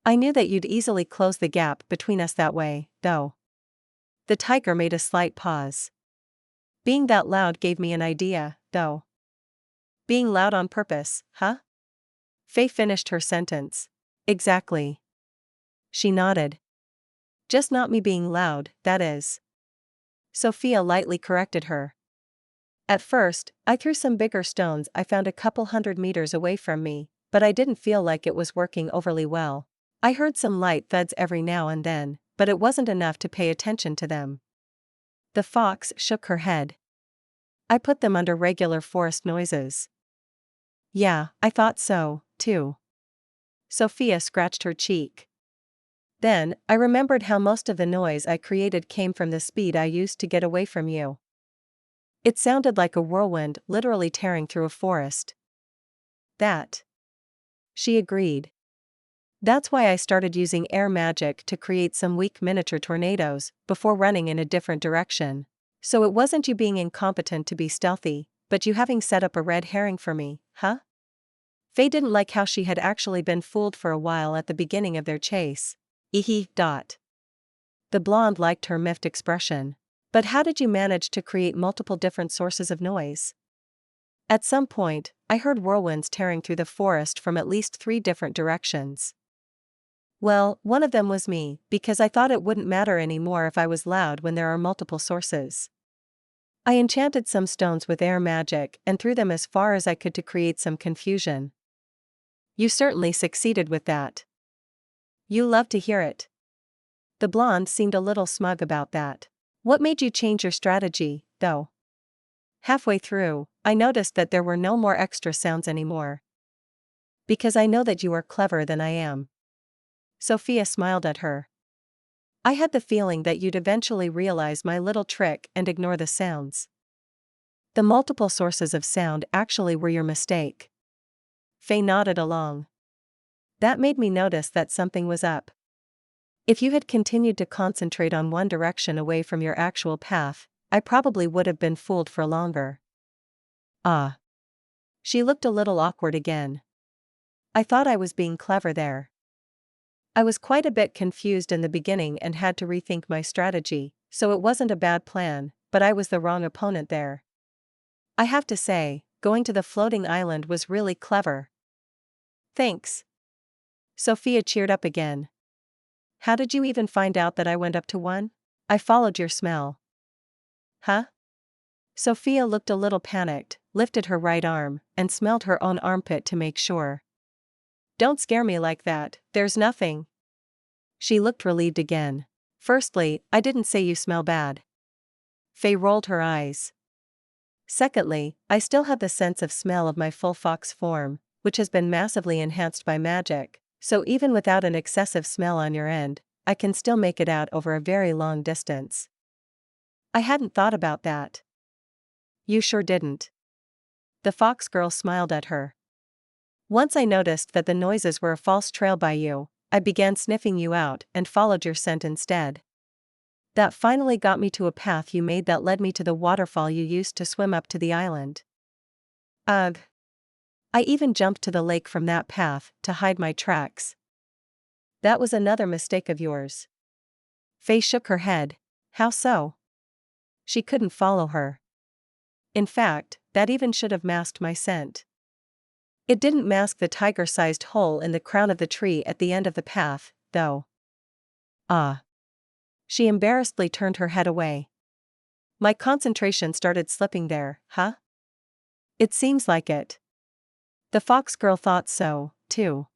I knew that you'd easily close the gap between us that way, though. The tiger made a slight pause. Being that loud gave me an idea, though. Being loud on purpose, huh? Faye finished her sentence. Exactly. She nodded. Just not me being loud, that is. Sophia lightly corrected her. At first, I threw some bigger stones I found a couple 100 meters away from me, but I didn't feel like it was working overly well. I heard some light thuds every now and then, but it wasn't enough to pay attention to them. The fox shook her head. I put them under regular forest noises. Yeah, I thought so, too. Sophia scratched her cheek. Then, I remembered how most of the noise I created came from the speed I used to get away from you. It sounded like a whirlwind literally tearing through a forest. That. She agreed. That's why I started using air magic to create some weak miniature tornadoes before running in a different direction. So it wasn't you being incompetent to be stealthy, but you having set up a red herring for me, huh? Faye didn't like how she had actually been fooled for a while at the beginning of their chase. Ehe. The blonde liked her miffed expression. But how did you manage to create multiple different sources of noise? At some point, I heard whirlwinds tearing through the forest from at least 3 different directions. Well, one of them was me, because I thought it wouldn't matter anymore if I was loud when there are multiple sources. I enchanted some stones with air magic and threw them as far as I could to create some confusion. You certainly succeeded with that. You love to hear it. The blonde seemed a little smug about that. What made you change your strategy, though? Halfway through, I noticed that there were no more extra sounds anymore. Because I know that you are cleverer than I am. Sophia smiled at her. I had the feeling that you'd eventually realize my little trick and ignore the sounds. The multiple sources of sound actually were your mistake. Faye nodded along. That made me notice that something was up. If you had continued to concentrate on one direction away from your actual path, I probably would have been fooled for longer. Ah. She looked a little awkward again. I thought I was being clever there. I was quite a bit confused in the beginning and had to rethink my strategy, so it wasn't a bad plan, but I was the wrong opponent there. I have to say, going to the floating island was really clever. Thanks. Sophia cheered up again. How did you even find out that I went up to one? I followed your smell. Huh? Sophia looked a little panicked, lifted her right arm, and smelled her own armpit to make sure. Don't scare me like that, there's nothing. She looked relieved again. Firstly, I didn't say you smell bad. Faye rolled her eyes. Secondly, I still have the sense of smell of my full fox form, which has been massively enhanced by magic, so even without an excessive smell on your end, I can still make it out over a very long distance. I hadn't thought about that. You sure didn't. The fox girl smiled at her. Once I noticed that the noises were a false trail by you, I began sniffing you out and followed your scent instead. That finally got me to a path you made that led me to the waterfall you used to swim up to the island. Ugh. I even jumped to the lake from that path to hide my tracks. That was another mistake of yours. Faye shook her head. How so? She couldn't follow her. In fact, that even should have masked my scent. It didn't mask the tiger-sized hole in the crown of the tree at the end of the path, though. Ah. She embarrassedly turned her head away. My concentration started slipping there, huh? It seems like it. The fox girl thought so, too.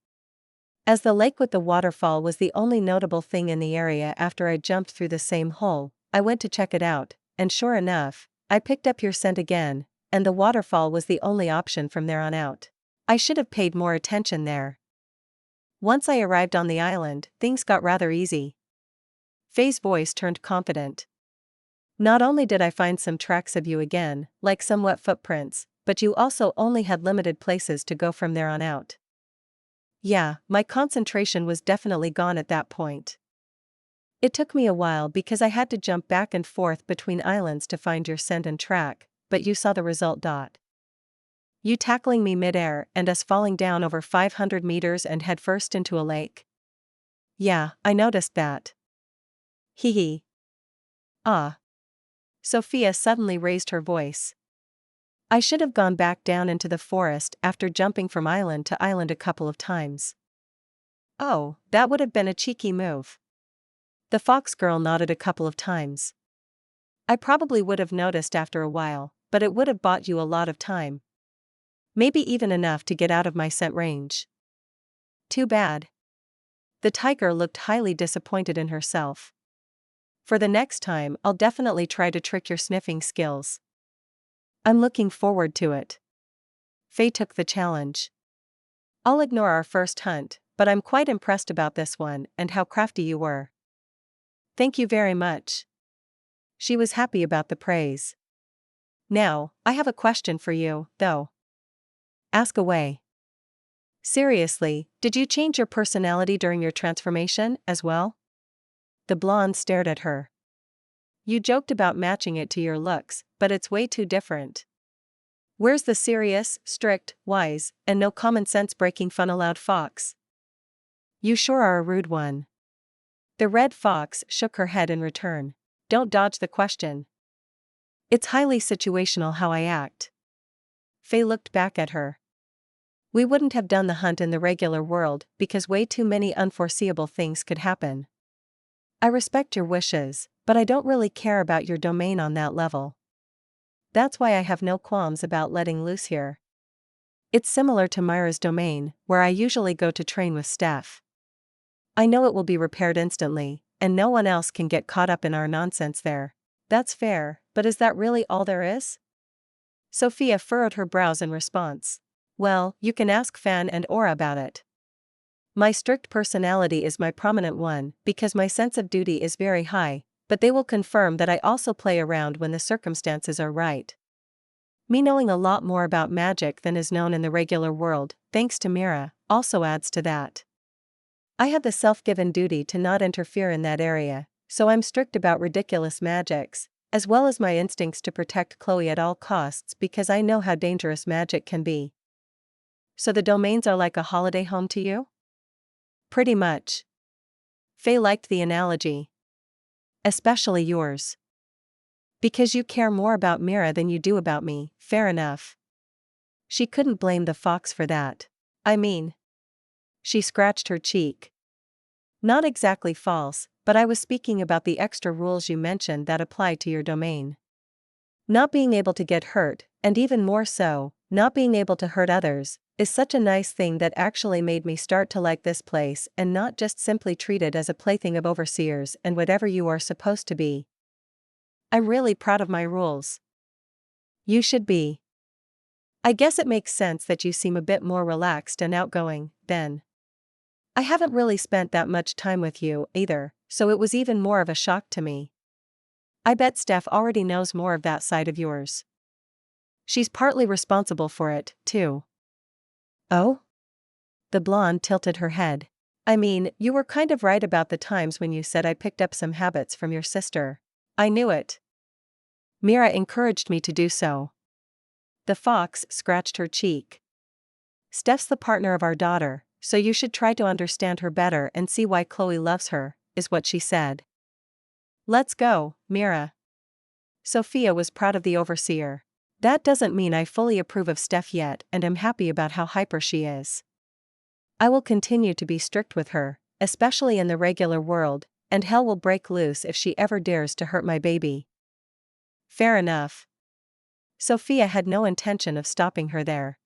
As the lake with the waterfall was the only notable thing in the area after I jumped through the same hole, I went to check it out, and sure enough, I picked up your scent again, and the waterfall was the only option from there on out. I should have paid more attention there. Once I arrived on the island, things got rather easy. Faye's voice turned confident. Not only did I find some tracks of you again, like some wet footprints, but you also only had limited places to go from there on out. Yeah, my concentration was definitely gone at that point. It took me a while because I had to jump back and forth between islands to find your scent and track, but you saw the result. You tackling me midair and us falling down over 500 meters and headfirst into a lake. Yeah, I noticed that. Hee hee. Ah. Sophia suddenly raised her voice. I should have gone back down into the forest after jumping from island to island a couple of times. Oh, that would have been a cheeky move. The fox girl nodded a couple of times. I probably would have noticed after a while, but it would have bought you a lot of time. Maybe even enough to get out of my scent range. Too bad. The tiger looked highly disappointed in herself. For the next time, I'll definitely try to trick your sniffing skills. I'm looking forward to it. Faye took the challenge. I'll ignore our first hunt, but I'm quite impressed about this one and how crafty you were. Thank you very much. She was happy about the praise. Now, I have a question for you, though. Ask away. Seriously, did you change your personality during your transformation, as well? The blonde stared at her. You joked about matching it to your looks, but it's way too different. Where's the serious, strict, wise, and no common sense breaking fun allowed fox? You sure are a rude one. The red fox shook her head in return. Don't dodge the question. It's highly situational how I act. Faye looked back at her. We wouldn't have done the hunt in the regular world because way too many unforeseeable things could happen. I respect your wishes, but I don't really care about your domain on that level. That's why I have no qualms about letting loose here. It's similar to Myra's domain, where I usually go to train with Steph. I know it will be repaired instantly, and no one else can get caught up in our nonsense there. That's fair, but is that really all there is? Sophia furrowed her brows in response. Well, you can ask Fan and Aura about it. My strict personality is my prominent one, because my sense of duty is very high, but they will confirm that I also play around when the circumstances are right. Me knowing a lot more about magic than is known in the regular world, thanks to Mira, also adds to that. I have the self-given duty to not interfere in that area, so I'm strict about ridiculous magics, as well as my instincts to protect Chloe at all costs because I know how dangerous magic can be. So the domains are like a holiday home to you? Pretty much. Faye liked the analogy. Especially yours. Because you care more about Mira than you do about me, fair enough. She couldn't blame the fox for that. I mean. She scratched her cheek. Not exactly false, but I was speaking about the extra rules you mentioned that apply to your domain. Not being able to get hurt, and even more so, not being able to hurt others, is such a nice thing that actually made me start to like this place and not just simply treat it as a plaything of overseers and whatever you are supposed to be. I'm really proud of my rules. You should be. I guess it makes sense that you seem a bit more relaxed and outgoing, then. I haven't really spent that much time with you, either, so it was even more of a shock to me. I bet Steph already knows more of that side of yours. She's partly responsible for it, too. Oh? The blonde tilted her head. I mean, you were kind of right about the times when you said I picked up some habits from your sister. I knew it. Mira encouraged me to do so. The fox scratched her cheek. Steph's the partner of our daughter, so you should try to understand her better and see why Chloe loves her, is what she said. Let's go, Mira. Sophia was proud of the overseer. That doesn't mean I fully approve of Steph yet and am happy about how hyper she is. I will continue to be strict with her, especially in the regular world, and hell will break loose if she ever dares to hurt my baby. Fair enough. Sophia had no intention of stopping her there.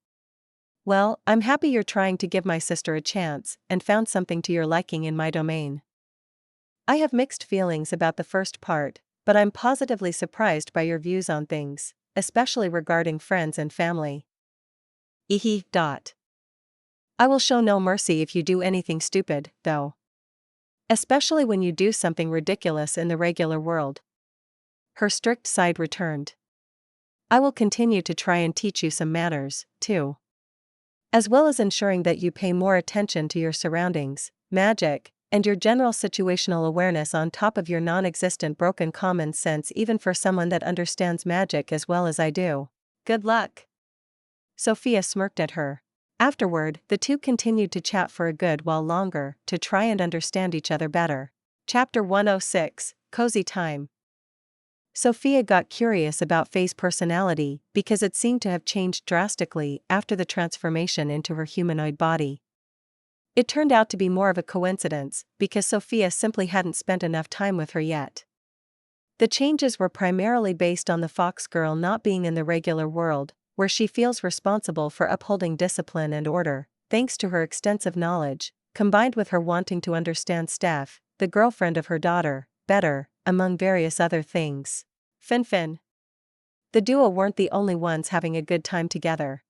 Well, I'm happy you're trying to give my sister a chance and found something to your liking in my domain. I have mixed feelings about the first part, but I'm positively surprised by your views on things, especially regarding friends and family. Ehe. I will show no mercy if you do anything stupid, though. Especially when you do something ridiculous in the regular world. Her strict side returned. I will continue to try and teach you some manners, too. As well as ensuring that you pay more attention to your surroundings, magic, and your general situational awareness on top of your non-existent broken common sense even for someone that understands magic as well as I do. Good luck. Sophia smirked at her. Afterward, the two continued to chat for a good while longer to try and understand each other better. Chapter 106, Cozy Time. Sophia got curious about Faye's personality because it seemed to have changed drastically after the transformation into her humanoid body. It turned out to be more of a coincidence because Sophia simply hadn't spent enough time with her yet. The changes were primarily based on the fox girl not being in the regular world, where she feels responsible for upholding discipline and order, thanks to her extensive knowledge, combined with her wanting to understand Steph, the girlfriend of her daughter, better, among various other things. Fin. The duo weren't the only ones having a good time together.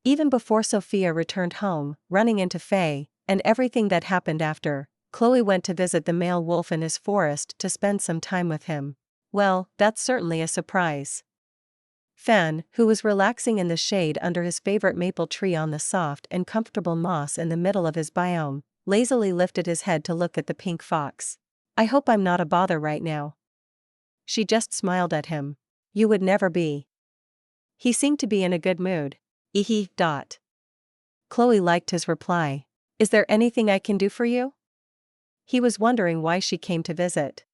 Even before Sophia returned home, running into Faye, and everything that happened after, Chloe went to visit the male wolf in his forest to spend some time with him. Well, that's certainly a surprise. Fan, who was relaxing in the shade under his favorite maple tree on the soft and comfortable moss in the middle of his biome, lazily lifted his head to look at the pink fox. I hope I'm not a bother right now. She just smiled at him. You would never be. He seemed to be in a good mood. Ehe. Chloe liked his reply. Is there anything I can do for you? He was wondering why she came to visit.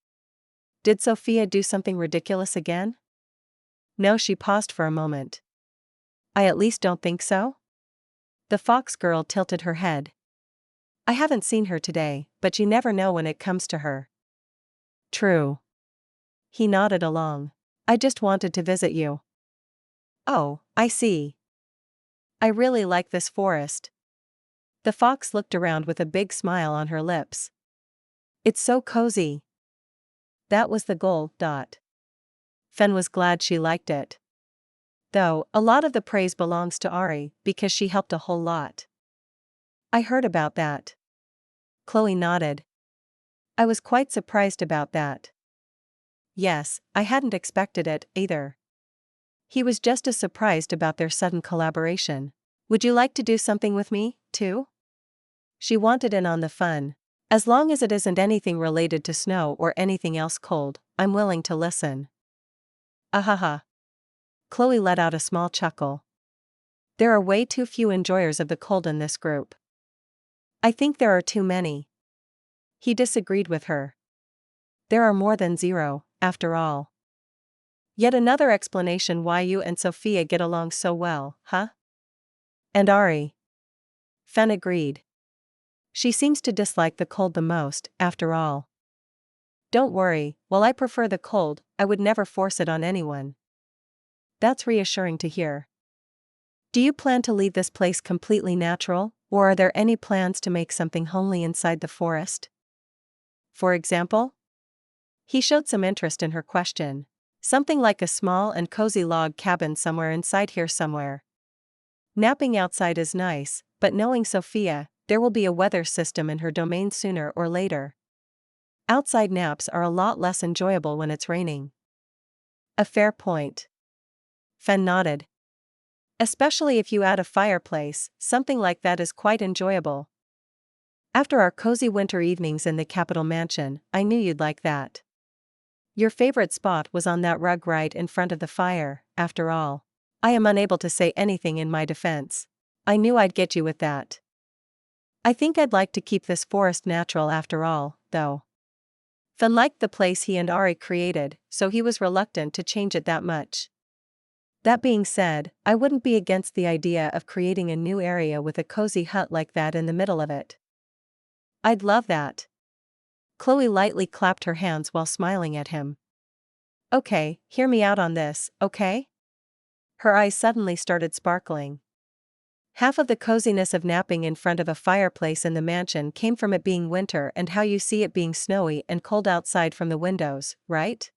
Did Sophia do something ridiculous again? No, she paused for a moment. I at least don't think so. The fox girl tilted her head. I haven't seen her today, but you never know when it comes to her. True. He nodded along. I just wanted to visit you. Oh, I see. I really like this forest. The fox looked around with a big smile on her lips. It's so cozy. That was the goal. Fen was glad she liked it. Though, a lot of the praise belongs to Ari, because she helped a whole lot. I heard about that. Chloe nodded. I was quite surprised about that. Yes, I hadn't expected it, either. He was just as surprised about their sudden collaboration. Would you like to do something with me, too? She wanted in on the fun. As long as it isn't anything related to snow or anything else cold, I'm willing to listen. Ahaha. Chloe let out a small chuckle. There are way too few enjoyers of the cold in this group. I think there are too many. He disagreed with her. There are more than 0, after all. Yet another explanation why you and Sophia get along so well, huh? And Ari. Fen agreed. She seems to dislike the cold the most, after all. Don't worry, while I prefer the cold, I would never force it on anyone. That's reassuring to hear. Do you plan to leave this place completely natural, or are there any plans to make something homely inside the forest? For example? He showed some interest in her question. Something like a small and cozy log cabin somewhere inside here somewhere. Napping outside is nice, but knowing Sophia, there will be a weather system in her domain sooner or later. Outside naps are a lot less enjoyable when it's raining. A fair point. Fen nodded. Especially if you add a fireplace, something like that is quite enjoyable. After our cozy winter evenings in the Capitol Mansion, I knew you'd like that. Your favorite spot was on that rug right in front of the fire, after all. I am unable to say anything in my defense. I knew I'd get you with that. I think I'd like to keep this forest natural after all, though. Fen liked the place he and Ari created, so he was reluctant to change it that much. That being said, I wouldn't be against the idea of creating a new area with a cozy hut like that in the middle of it. I'd love that. Chloe lightly clapped her hands while smiling at him. Okay, hear me out on this, okay? Her eyes suddenly started sparkling. Half of the coziness of napping in front of a fireplace in the mansion came from it being winter and how you see it being snowy and cold outside from the windows, right?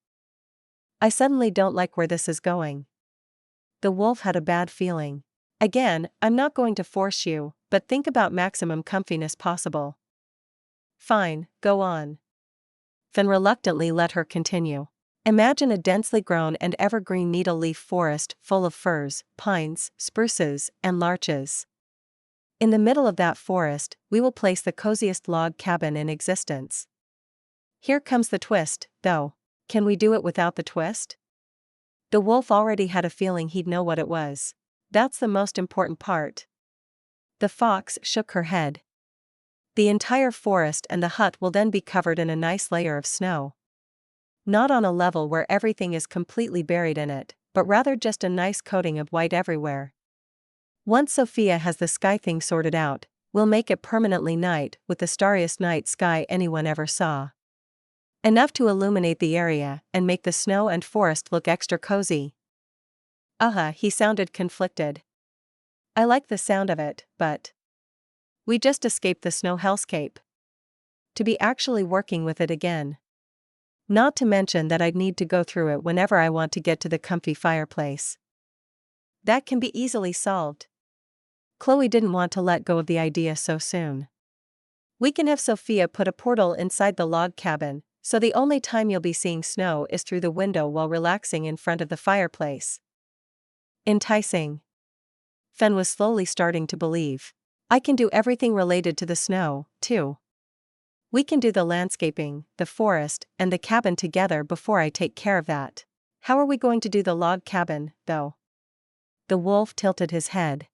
I suddenly don't like where this is going. The wolf had a bad feeling. Again, I'm not going to force you, but think about maximum comfiness possible. Fine, go on. Fen reluctantly let her continue. Imagine a densely grown and evergreen needle-leaf forest full of firs, pines, spruces, and larches. In the middle of that forest, we will place the coziest log cabin in existence. Here comes the twist, though. Can we do it without the twist? The wolf already had a feeling he'd know what it was. That's the most important part. The fox shook her head. The entire forest and the hut will then be covered in a nice layer of snow. Not on a level where everything is completely buried in it, but rather just a nice coating of white everywhere. Once Sophia has the sky thing sorted out, we'll make it permanently night with the starriest night sky anyone ever saw. Enough to illuminate the area and make the snow and forest look extra cozy. He sounded conflicted. I like the sound of it, but we just escaped the snow hellscape. To be actually working with it again. Not to mention that I'd need to go through it whenever I want to get to the comfy fireplace. That can be easily solved. Chloe didn't want to let go of the idea so soon. We can have Sophia put a portal inside the log cabin, so the only time you'll be seeing snow is through the window while relaxing in front of the fireplace. Enticing. Fen was slowly starting to believe. I can do everything related to the snow, too. We can do the landscaping, the forest, and the cabin together before I take care of that. How are we going to do the log cabin, though? The wolf tilted his head.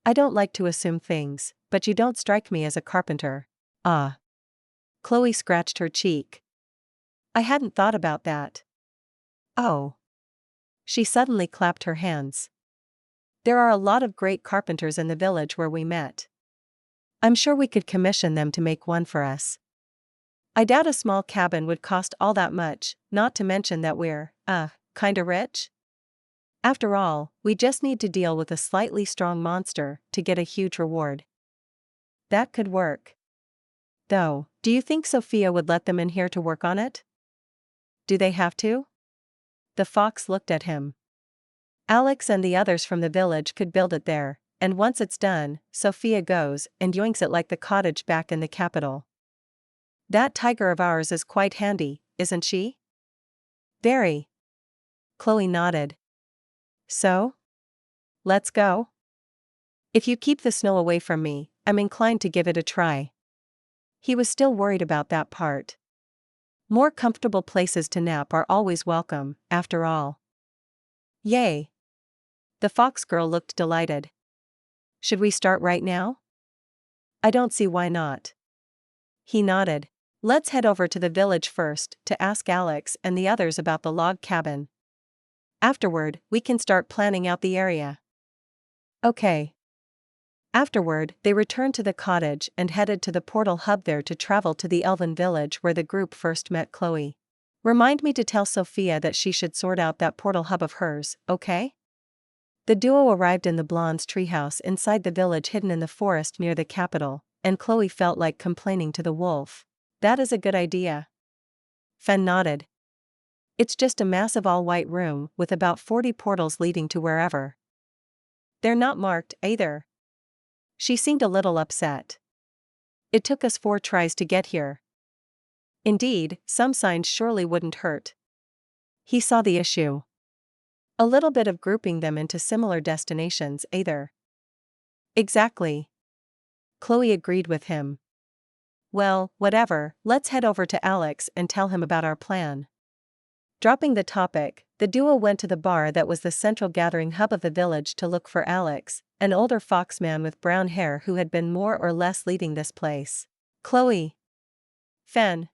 I don't like to assume things, but you don't strike me as a carpenter. Ah. Chloe scratched her cheek. I hadn't thought about that. Oh. She suddenly clapped her hands. There are a lot of great carpenters in the village where we met. I'm sure we could commission them to make one for us. I doubt a small cabin would cost all that much, not to mention that we're, kinda rich? After all, we just need to deal with a slightly strong monster to get a huge reward. That could work. Though, do you think Sophia would let them in here to work on it? Do they have to? The fox looked at him. Alex and the others from the village could build it there, and once it's done, Sophia goes and yoinks it like the cottage back in the capital. That tiger of ours is quite handy, isn't she? Very. Chloe nodded. So? Let's go? If you keep the snow away from me, I'm inclined to give it a try. He was still worried about that part. More comfortable places to nap are always welcome, after all. Yay! The fox girl looked delighted. Should we start right now? I don't see why not. He nodded. Let's head over to the village first to ask Alex and the others about the log cabin. Afterward, we can start planning out the area. Okay. Afterward, they returned to the cottage and headed to the portal hub there to travel to the elven village where the group first met Chloe. Remind me to tell Sophia that she should sort out that portal hub of hers, okay? The duo arrived in the blonde's treehouse inside the village hidden in the forest near the capital, and Chloe felt like complaining to the wolf. That is a good idea. Fen nodded. It's just a massive all-white room with about 40 portals leading to wherever. They're not marked, either. She seemed a little upset. It took us 4 tries to get here. Indeed, some signs surely wouldn't hurt. He saw the issue. A little bit of grouping them into similar destinations, either. Exactly. Chloe agreed with him. Well, whatever, let's head over to Alex and tell him about our plan. Dropping the topic, the duo went to the bar that was the central gathering hub of the village to look for Alex, an older foxman with brown hair who had been more or less leading this place. Chloe. Fen.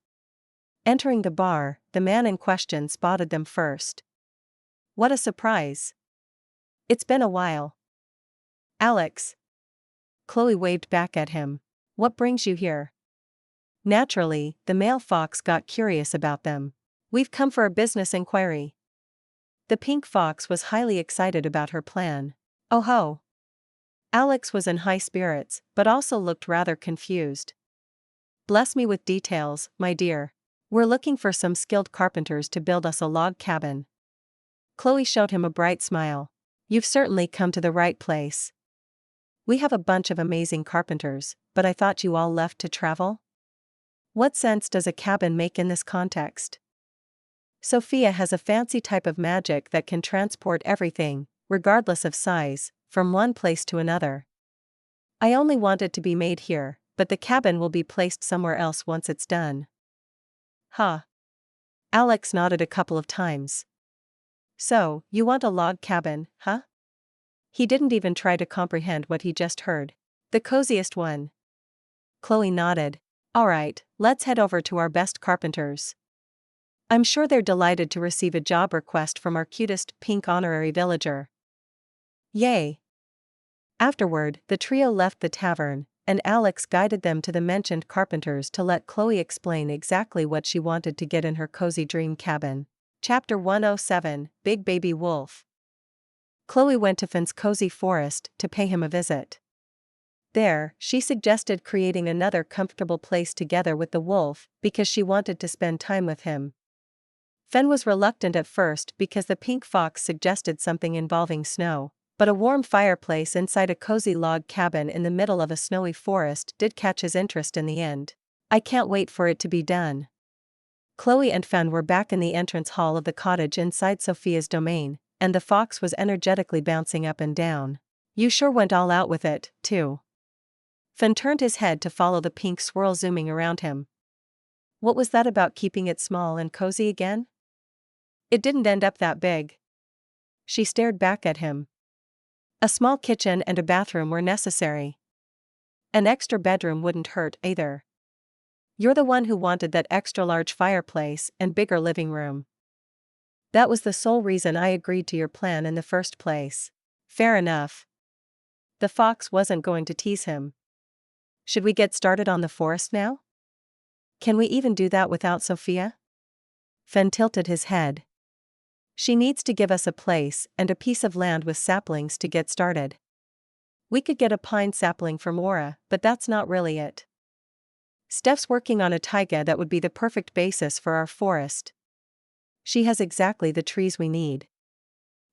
Entering the bar, the man in question spotted them first. What a surprise. It's been a while. Alex. Chloe waved back at him. What brings you here? Naturally, the male fox got curious about them. We've come for a business inquiry. The pink fox was highly excited about her plan. Oh ho! Alex was in high spirits, but also looked rather confused. Bless me with details, my dear. We're looking for some skilled carpenters to build us a log cabin. Chloe showed him a bright smile. You've certainly come to the right place. We have a bunch of amazing carpenters, but I thought you all left to travel? What sense does a cabin make in this context? Sophia has a fancy type of magic that can transport everything, regardless of size, from one place to another. I only want it to be made here, but the cabin will be placed somewhere else once it's done. Huh. Alex nodded a couple of times. So, you want a log cabin, huh? He didn't even try to comprehend what he just heard. The coziest one. Chloe nodded. Alright, let's head over to our best carpenters. I'm sure they're delighted to receive a job request from our cutest pink honorary villager. Yay! Afterward, the trio left the tavern, and Alex guided them to the mentioned carpenters to let Chloe explain exactly what she wanted to get in her cozy dream cabin. Chapter 107, Big Baby Wolf. Chloe went to Fen's cozy forest to pay him a visit. There, she suggested creating another comfortable place together with the wolf because she wanted to spend time with him, Fen was reluctant at first because the pink fox suggested something involving snow, but a warm fireplace inside a cozy log cabin in the middle of a snowy forest did catch his interest in the end. I can't wait for it to be done. Chloe and Fen were back in the entrance hall of the cottage inside Sophia's domain, and the fox was energetically bouncing up and down. You sure went all out with it, too. Fen turned his head to follow the pink swirl zooming around him. What was that about keeping it small and cozy again? It didn't end up that big. She stared back at him. A small kitchen and a bathroom were necessary. An extra bedroom wouldn't hurt either. You're the one who wanted that extra large fireplace and bigger living room. That was the sole reason I agreed to your plan in the first place. Fair enough. The fox wasn't going to tease him. Should we get started on the forest now? Can we even do that without Sophia? Fen tilted his head. She needs to give us a place and a piece of land with saplings to get started. We could get a pine sapling from Aura, but that's not really it. Steph's working on a taiga that would be the perfect basis for our forest. She has exactly the trees we need.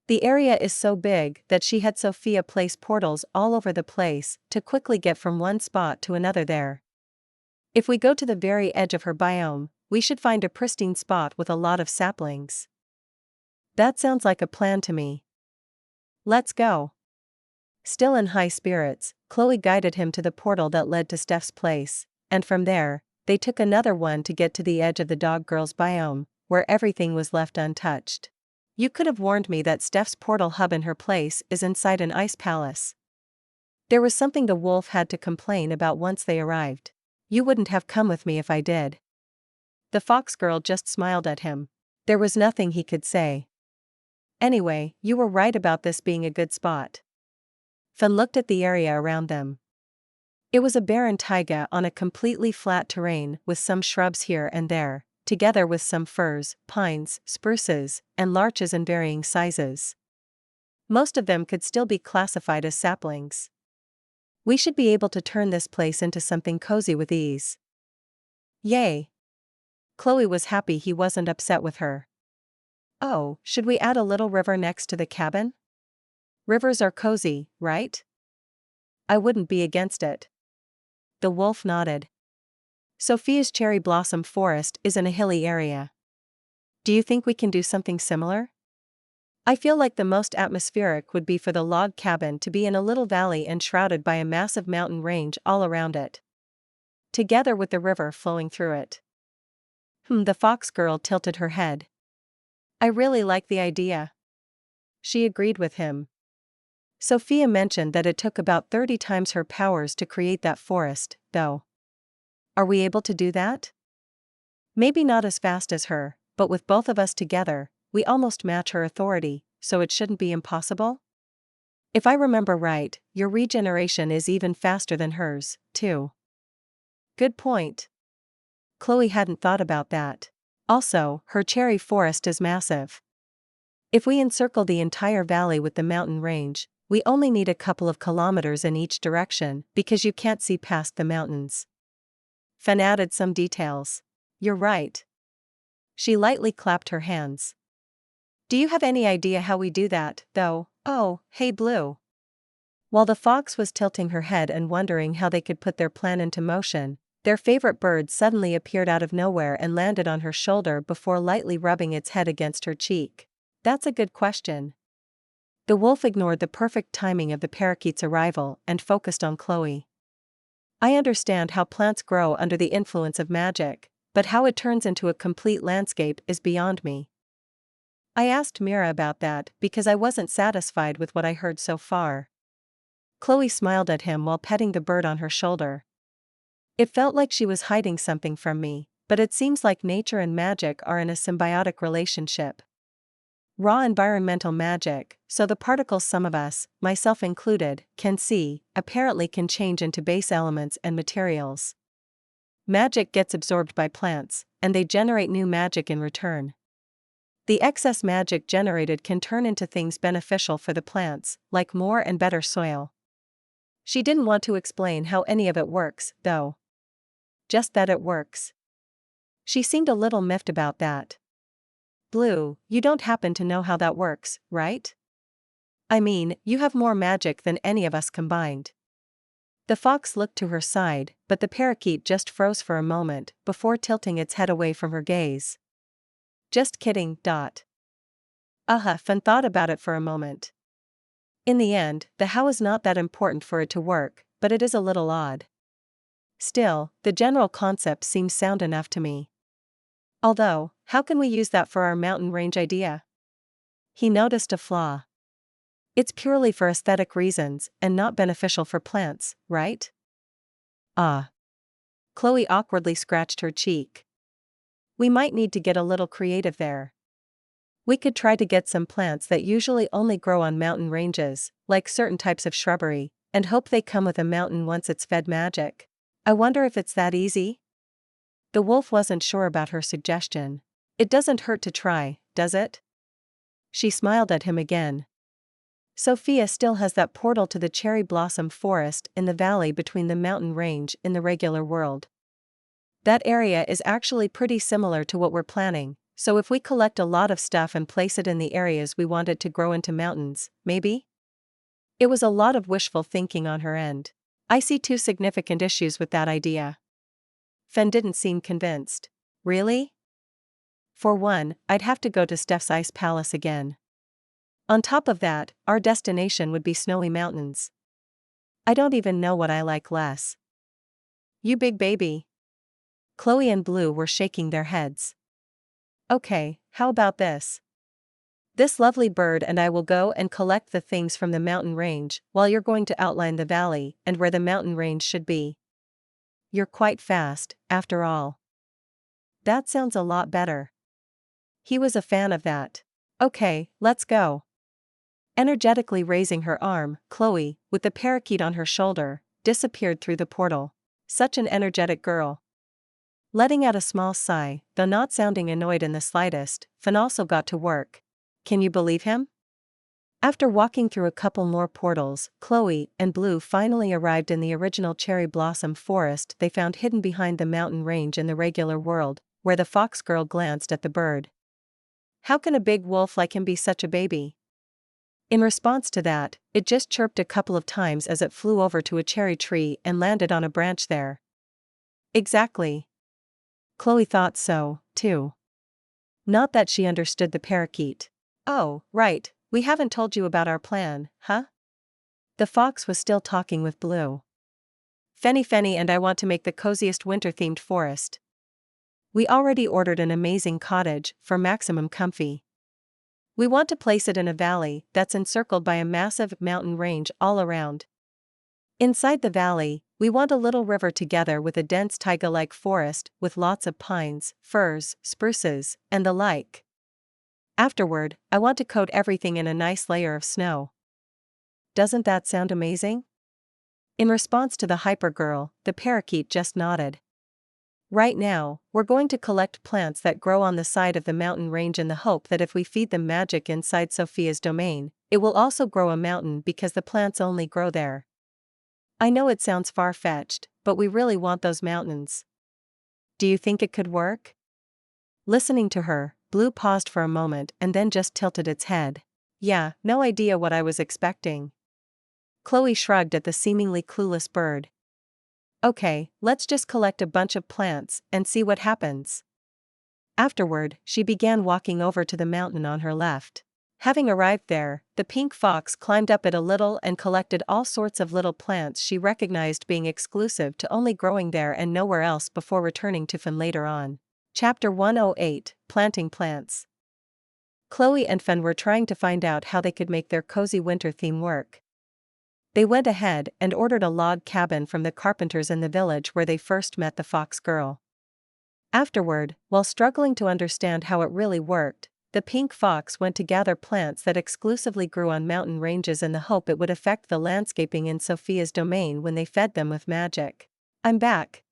The area is so big that she had Sophia place portals all over the place to quickly get from one spot to another there. If we go to the very edge of her biome, we should find a pristine spot with a lot of saplings. That sounds like a plan to me. Let's go. Still in high spirits, Chloe guided him to the portal that led to Steph's place, and from there, they took another one to get to the edge of the dog girl's biome, where everything was left untouched. You could have warned me that Steph's portal hub in her place is inside an ice palace. There was something the wolf had to complain about once they arrived. You wouldn't have come with me if I did. The fox girl just smiled at him. There was nothing he could say. Anyway, you were right about this being a good spot. Fen looked at the area around them. It was a barren taiga on a completely flat terrain with some shrubs here and there, together with some firs, pines, spruces, and larches in varying sizes. Most of them could still be classified as saplings. We should be able to turn this place into something cozy with ease. Yay! Chloe was happy he wasn't upset with her. Oh, should we add a little river next to the cabin? Rivers are cozy, right? I wouldn't be against it. The wolf nodded. Sophia's cherry blossom forest is in a hilly area. Do you think we can do something similar? I feel like the most atmospheric would be for the log cabin to be in a little valley enshrouded by a massive mountain range all around it, together with the river flowing through it. The fox girl tilted her head. I really like the idea. She agreed with him. Sophia mentioned that it took about 30 times her powers to create that forest, though. Are we able to do that? Maybe not as fast as her, but with both of us together, we almost match her authority, so it shouldn't be impossible? If I remember right, your regeneration is even faster than hers, too. Good point. Chloe hadn't thought about that. Also, her cherry forest is massive. If we encircle the entire valley with the mountain range, we only need a couple of kilometers in each direction because you can't see past the mountains. Fen added some details. You're right. She lightly clapped her hands. Do you have any idea how we do that, though? Oh, hey Blue. While the fox was tilting her head and wondering how they could put their plan into motion, their favorite bird suddenly appeared out of nowhere and landed on her shoulder before lightly rubbing its head against her cheek. That's a good question. The wolf ignored the perfect timing of the parakeet's arrival and focused on Chloe. I understand how plants grow under the influence of magic, but how it turns into a complete landscape is beyond me. I asked Mira about that because I wasn't satisfied with what I heard so far. Chloe smiled at him while petting the bird on her shoulder. It felt like she was hiding something from me, but it seems like nature and magic are in a symbiotic relationship. Raw environmental magic, so the particles some of us, myself included, can see, apparently can change into base elements and materials. Magic gets absorbed by plants, and they generate new magic in return. The excess magic generated can turn into things beneficial for the plants, like more and better soil. She didn't want to explain how any of it works, though. Just that it works. She seemed a little miffed about that. Blue, you don't happen to know how that works, right? I mean, you have more magic than any of us combined. The fox looked to her side, but the parakeet just froze for a moment before tilting its head away from her gaze. Just kidding. Fun thought about it for a moment. In the end, the how is not that important for it to work, but it is a little odd. Still, the general concept seems sound enough to me. Although, how can we use that for our mountain range idea? He noticed a flaw. It's purely for aesthetic reasons and not beneficial for plants, right? Ah. Chloe awkwardly scratched her cheek. We might need to get a little creative there. We could try to get some plants that usually only grow on mountain ranges, like certain types of shrubbery, and hope they come with a mountain once it's fed magic. I wonder if it's that easy? The wolf wasn't sure about her suggestion. It doesn't hurt to try, does it? She smiled at him again. Sophia still has that portal to the cherry blossom forest in the valley between the mountain range in the regular world. That area is actually pretty similar to what we're planning, so if we collect a lot of stuff and place it in the areas we want it to grow into mountains, maybe? It was a lot of wishful thinking on her end. I see two significant issues with that idea. Fen didn't seem convinced. Really? For one, I'd have to go to Steph's ice palace again. On top of that, our destination would be snowy mountains. I don't even know what I like less. You big baby. Chloe and Blue were shaking their heads. Okay, how about this? This lovely bird and I will go and collect the things from the mountain range while you're going to outline the valley and where the mountain range should be. You're quite fast, after all. That sounds a lot better. He was a fan of that. Okay, let's go. Energetically raising her arm, Chloe, with the parakeet on her shoulder, disappeared through the portal. Such an energetic girl. Letting out a small sigh, though not sounding annoyed in the slightest, Fen also got to work. Can you believe him? After walking through a couple more portals, Chloe and Blue finally arrived in the original cherry blossom forest they found hidden behind the mountain range in the regular world, where the fox girl glanced at the bird. How can a big wolf like him be such a baby? In response to that, it just chirped a couple of times as it flew over to a cherry tree and landed on a branch there. Exactly. Chloe thought so, too. Not that she understood the parakeet. Oh, right, we haven't told you about our plan, huh? The fox was still talking with Blue. Fenny and I want to make the coziest winter-themed forest. We already ordered an amazing cottage for maximum comfy. We want to place it in a valley that's encircled by a massive mountain range all around. Inside the valley, we want a little river together with a dense taiga-like forest with lots of pines, firs, spruces, and the like. Afterward, I want to coat everything in a nice layer of snow. Doesn't that sound amazing? In response to the hyper girl, the parakeet just nodded. Right now, we're going to collect plants that grow on the side of the mountain range in the hope that if we feed them magic inside Sophia's domain, it will also grow a mountain because the plants only grow there. I know it sounds far-fetched, but we really want those mountains. Do you think it could work? Listening to her, Blue paused for a moment and then just tilted its head. Yeah, no idea what I was expecting. Chloe shrugged at the seemingly clueless bird. Okay, let's just collect a bunch of plants and see what happens. Afterward, she began walking over to the mountain on her left. Having arrived there, the pink fox climbed up it a little and collected all sorts of little plants she recognized being exclusive to only growing there and nowhere else before returning to Fen later on. Chapter 108, Planting Plants. Chloe and Fen were trying to find out how they could make their cozy winter theme work. They went ahead and ordered a log cabin from the carpenters in the village where they first met the fox girl. Afterward, while struggling to understand how it really worked, the pink fox went to gather plants that exclusively grew on mountain ranges in the hope it would affect the landscaping in Sophia's domain when they fed them with magic. I'm back.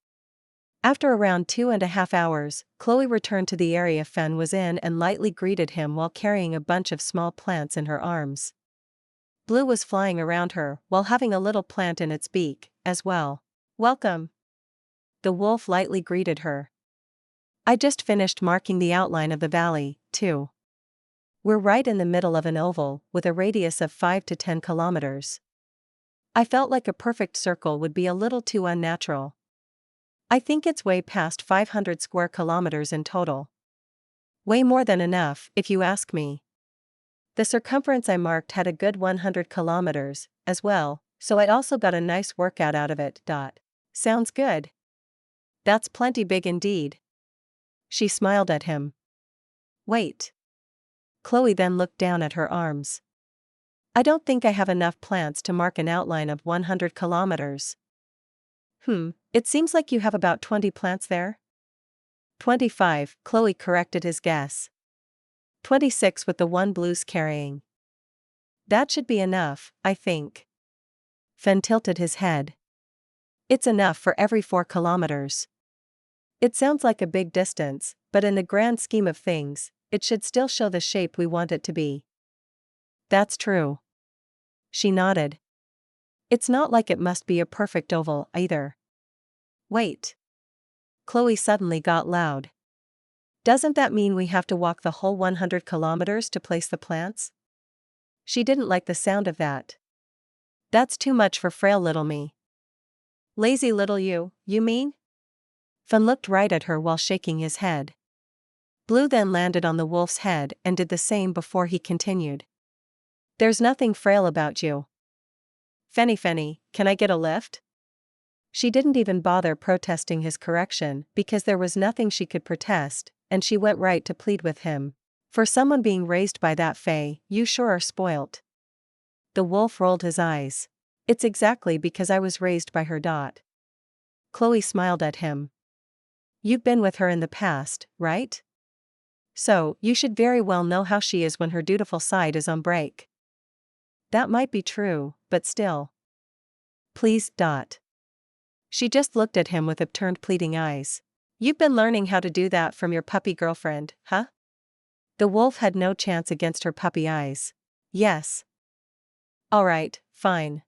After around 2.5 hours, Chloe returned to the area Fen was in and lightly greeted him while carrying a bunch of small plants in her arms. Blue was flying around her while having a little plant in its beak, as well. Welcome. The wolf lightly greeted her. I just finished marking the outline of the valley. too. We're right in the middle of an oval, with a radius of 5 to 10 kilometers. I felt like a perfect circle would be a little too unnatural. I think it's way past 500 square kilometers in total. Way more than enough, if you ask me. The circumference I marked had a good 100 kilometers, as well, so I also got a nice workout out of it. Sounds good. That's plenty big indeed. She smiled at him. Wait. Chloe then looked down at her arms. I don't think I have enough plants to mark an outline of 100 kilometers. It seems like you have about 20 plants there? 25, Chloe corrected his guess. 26 with the one Blue's carrying. That should be enough, I think. Fen tilted his head. It's enough for every 4 kilometers. It sounds like a big distance, but in the grand scheme of things, it should still show the shape we want it to be. That's true. She nodded. It's not like it must be a perfect oval, either. Wait. Chloe suddenly got loud. Doesn't that mean we have to walk the whole 100 kilometers to place the plants? She didn't like the sound of that. That's too much for frail little me. Lazy little you mean? Fen looked right at her while shaking his head. Blue then landed on the wolf's head and did the same before he continued. There's nothing frail about you. Fenny, can I get a lift? She didn't even bother protesting his correction because there was nothing she could protest, and she went right to plead with him. For someone being raised by that fae, you sure are spoilt. The wolf rolled his eyes. It's exactly because I was raised by her. Chloe smiled at him. You've been with her in the past, right? So, you should very well know how she is when her dutiful side is on break. That might be true, but still. Please. She just looked at him with upturned pleading eyes. You've been learning how to do that from your puppy girlfriend, huh? The wolf had no chance against her puppy eyes. Yes. Alright, fine.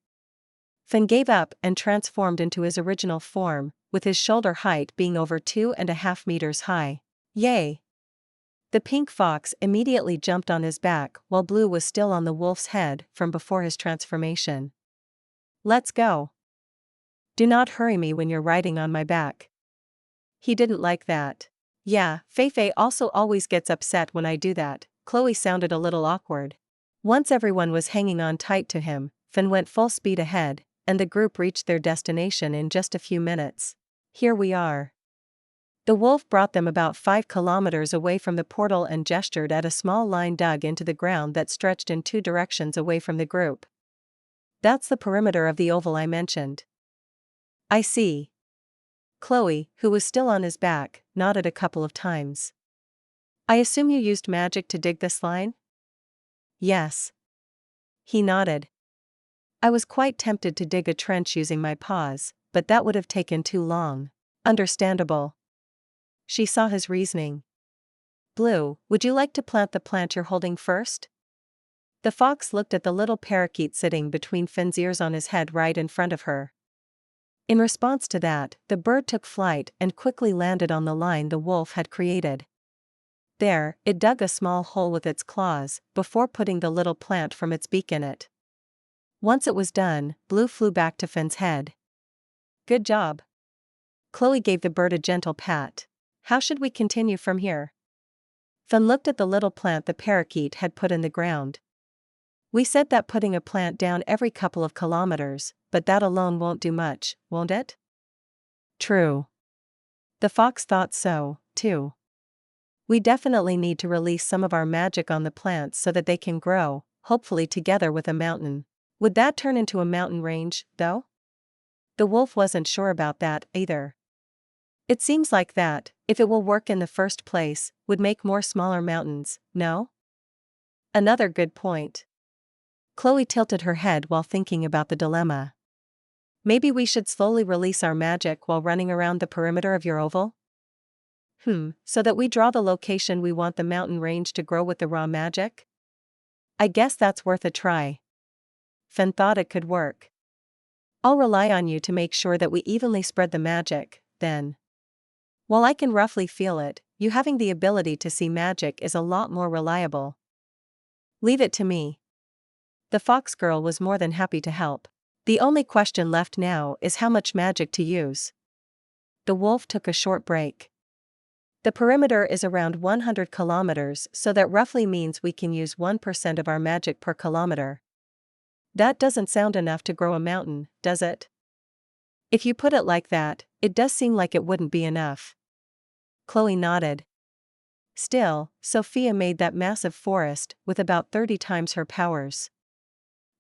Fen gave up and transformed into his original form, with his shoulder height being over 2.5 meters high. Yay! The pink fox immediately jumped on his back while Blue was still on the wolf's head from before his transformation. Let's go. Do not hurry me when you're riding on my back. He didn't like that. Yeah, Feifei also always gets upset when I do that. Chloe sounded a little awkward. Once everyone was hanging on tight to him, Fen went full speed ahead, and the group reached their destination in just a few minutes. Here we are. The wolf brought them about 5 kilometers away from the portal and gestured at a small line dug into the ground that stretched in 2 directions away from the group. That's the perimeter of the oval I mentioned. I see. Chloe, who was still on his back, nodded a couple of times. I assume you used magic to dig this line? Yes. He nodded. I was quite tempted to dig a trench using my paws, but that would have taken too long. Understandable. She saw his reasoning. Blue, would you like to plant the plant you're holding first? The fox looked at the little parakeet sitting between Fen's ears on his head right in front of her. In response to that, the bird took flight and quickly landed on the line the wolf had created. There, it dug a small hole with its claws, before putting the little plant from its beak in it. Once it was done, Blue flew back to Fen's head. Good job. Chloe gave the bird a gentle pat. How should we continue from here? Fen looked at the little plant the parakeet had put in the ground. We said that putting a plant down every couple of kilometers, but that alone won't do much, won't it? True. The fox thought so, too. We definitely need to release some of our magic on the plants so that they can grow, hopefully together with a mountain. Would that turn into a mountain range, though? The wolf wasn't sure about that, either. It seems like that, if it will work in the first place, would make more smaller mountains, no? Another good point. Chloe tilted her head while thinking about the dilemma. Maybe we should slowly release our magic while running around the perimeter of your oval? So that we draw the location we want the mountain range to grow with the raw magic? I guess that's worth a try. Fen thought it could work. I'll rely on you to make sure that we evenly spread the magic, then. While I can roughly feel it, you having the ability to see magic is a lot more reliable. Leave it to me. The fox girl was more than happy to help. The only question left now is how much magic to use. The wolf took a short break. The perimeter is around 100 kilometers, so that roughly means we can use 1% of our magic per kilometer. That doesn't sound enough to grow a mountain, does it? If you put it like that, it does seem like it wouldn't be enough. Chloe nodded. Still, Sophia made that massive forest with about 30 times her powers.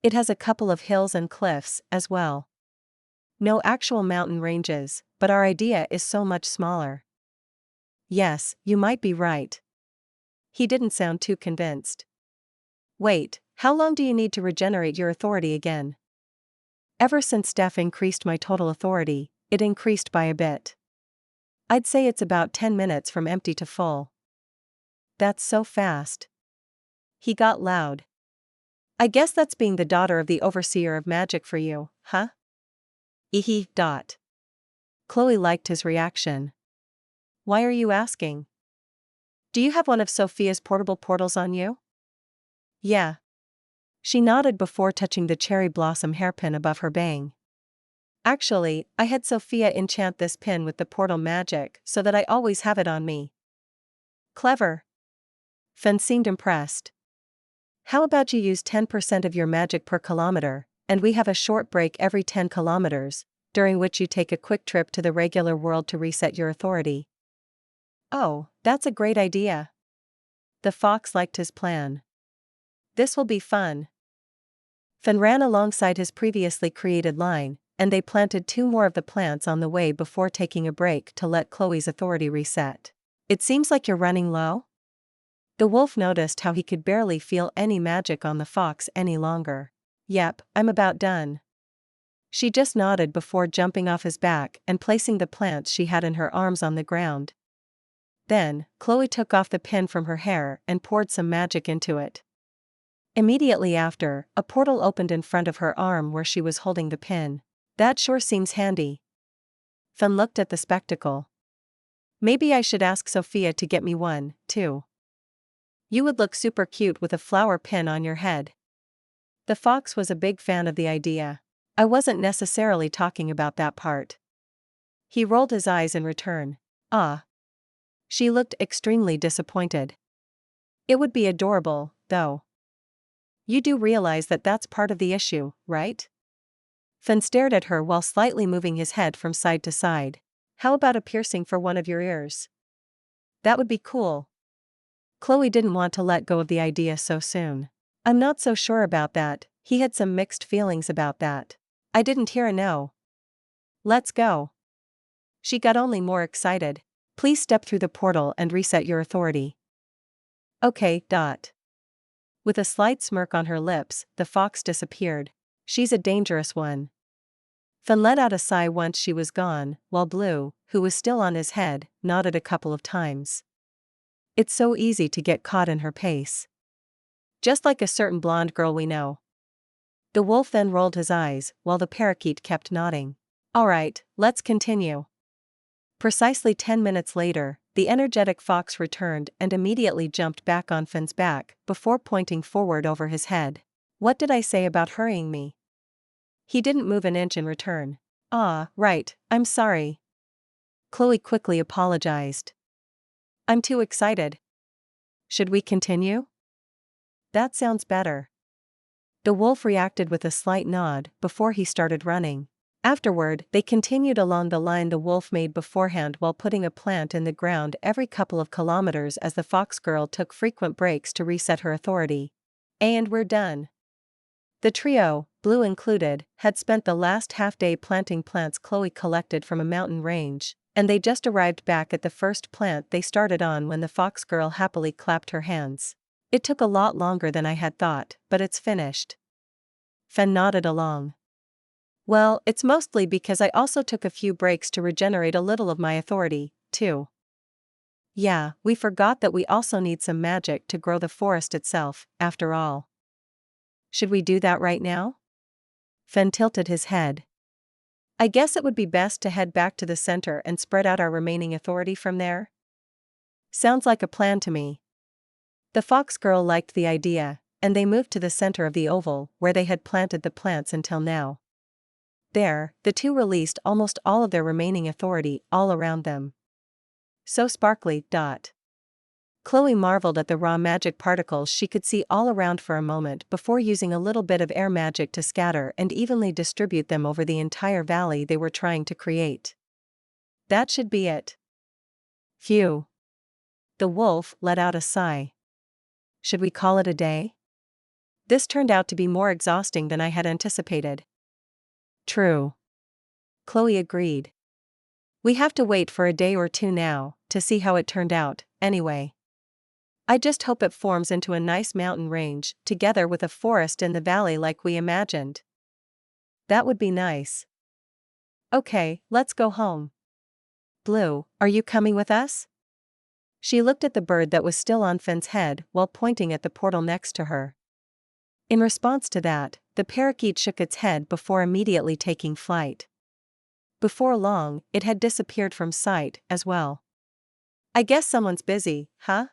It has a couple of hills and cliffs as well. No actual mountain ranges, but our idea is so much smaller. Yes, you might be right. He didn't sound too convinced. Wait, how long do you need to regenerate your authority again? Ever since Steph increased my total authority, it increased by a bit. I'd say it's about 10 minutes from empty to full. That's so fast. He got loud. I guess that's being the daughter of the overseer of magic for you, huh? Ehe. Chloe liked his reaction. Why are you asking? Do you have one of Sophia's portable portals on you? Yeah. She nodded before touching the cherry blossom hairpin above her bang. Actually, I had Sophia enchant this pin with the portal magic so that I always have it on me. Clever. Fen seemed impressed. How about you use 10% of your magic per kilometer, and we have a short break every 10 kilometers, during which you take a quick trip to the regular world to reset your authority. Oh, that's a great idea. The fox liked his plan. This will be fun. Fen ran alongside his previously created line, and they planted 2 more of the plants on the way before taking a break to let Chloe's authority reset. It seems like you're running low? The wolf noticed how he could barely feel any magic on the fox any longer. Yep, I'm about done. She just nodded before jumping off his back and placing the plants she had in her arms on the ground. Then, Chloe took off the pin from her hair and poured some magic into it. Immediately after, a portal opened in front of her arm where she was holding the pin. That sure seems handy. Fen looked at the spectacle. Maybe I should ask Sophia to get me one, too. You would look super cute with a flower pin on your head. The fox was a big fan of the idea. I wasn't necessarily talking about that part. He rolled his eyes in return. Ah. She looked extremely disappointed. It would be adorable, though. You do realize that that's part of the issue, right? Fen stared at her while slightly moving his head from side to side. How about a piercing for one of your ears? That would be cool. Chloe didn't want to let go of the idea so soon. I'm not so sure about that. He had some mixed feelings about that. I didn't hear a no. Let's go. She got only more excited. Please step through the portal and reset your authority. Okay. With a slight smirk on her lips, the fox disappeared. She's a dangerous one. Fen let out a sigh once she was gone, while Blue, who was still on his head, nodded a couple of times. It's so easy to get caught in her pace. Just like a certain blonde girl we know. The wolf then rolled his eyes, while the parakeet kept nodding. Alright, let's continue. Precisely 10 minutes later, the energetic fox returned and immediately jumped back on Fen's back, before pointing forward over his head. What did I say about hurrying me? He didn't move an inch in return. Ah, right, I'm sorry. Chloe quickly apologized. I'm too excited. Should we continue? That sounds better. The wolf reacted with a slight nod before he started running. Afterward, they continued along the line the wolf made beforehand while putting a plant in the ground every couple of kilometers as the fox girl took frequent breaks to reset her authority. And we're done. The trio, Blue included, had spent the last half-day planting plants Chloe collected from a mountain range, and they just arrived back at the first plant they started on when the fox girl happily clapped her hands. It took a lot longer than I had thought, but it's finished. Fen nodded along. Well, it's mostly because I also took a few breaks to regenerate a little of my authority, too. Yeah, we forgot that we also need some magic to grow the forest itself, after all. Should we do that right now? Fen tilted his head. I guess it would be best to head back to the center and spread out our remaining authority from there. Sounds like a plan to me. The fox girl liked the idea, and they moved to the center of the oval where they had planted the plants until now. There, the two released almost all of their remaining authority all around them. So sparkly. Chloe marveled at the raw magic particles she could see all around for a moment before using a little bit of air magic to scatter and evenly distribute them over the entire valley they were trying to create. That should be it. Phew. The wolf let out a sigh. Should we call it a day? This turned out to be more exhausting than I had anticipated. True. Chloe agreed. We have to wait for a day or two now to see how it turned out, anyway. I just hope it forms into a nice mountain range, together with a forest in the valley like we imagined. That would be nice. Okay, let's go home. Blue, are you coming with us? She looked at the bird that was still on Finn's head while pointing at the portal next to her. In response to that, the parakeet shook its head before immediately taking flight. Before long, it had disappeared from sight as well. I guess someone's busy, huh?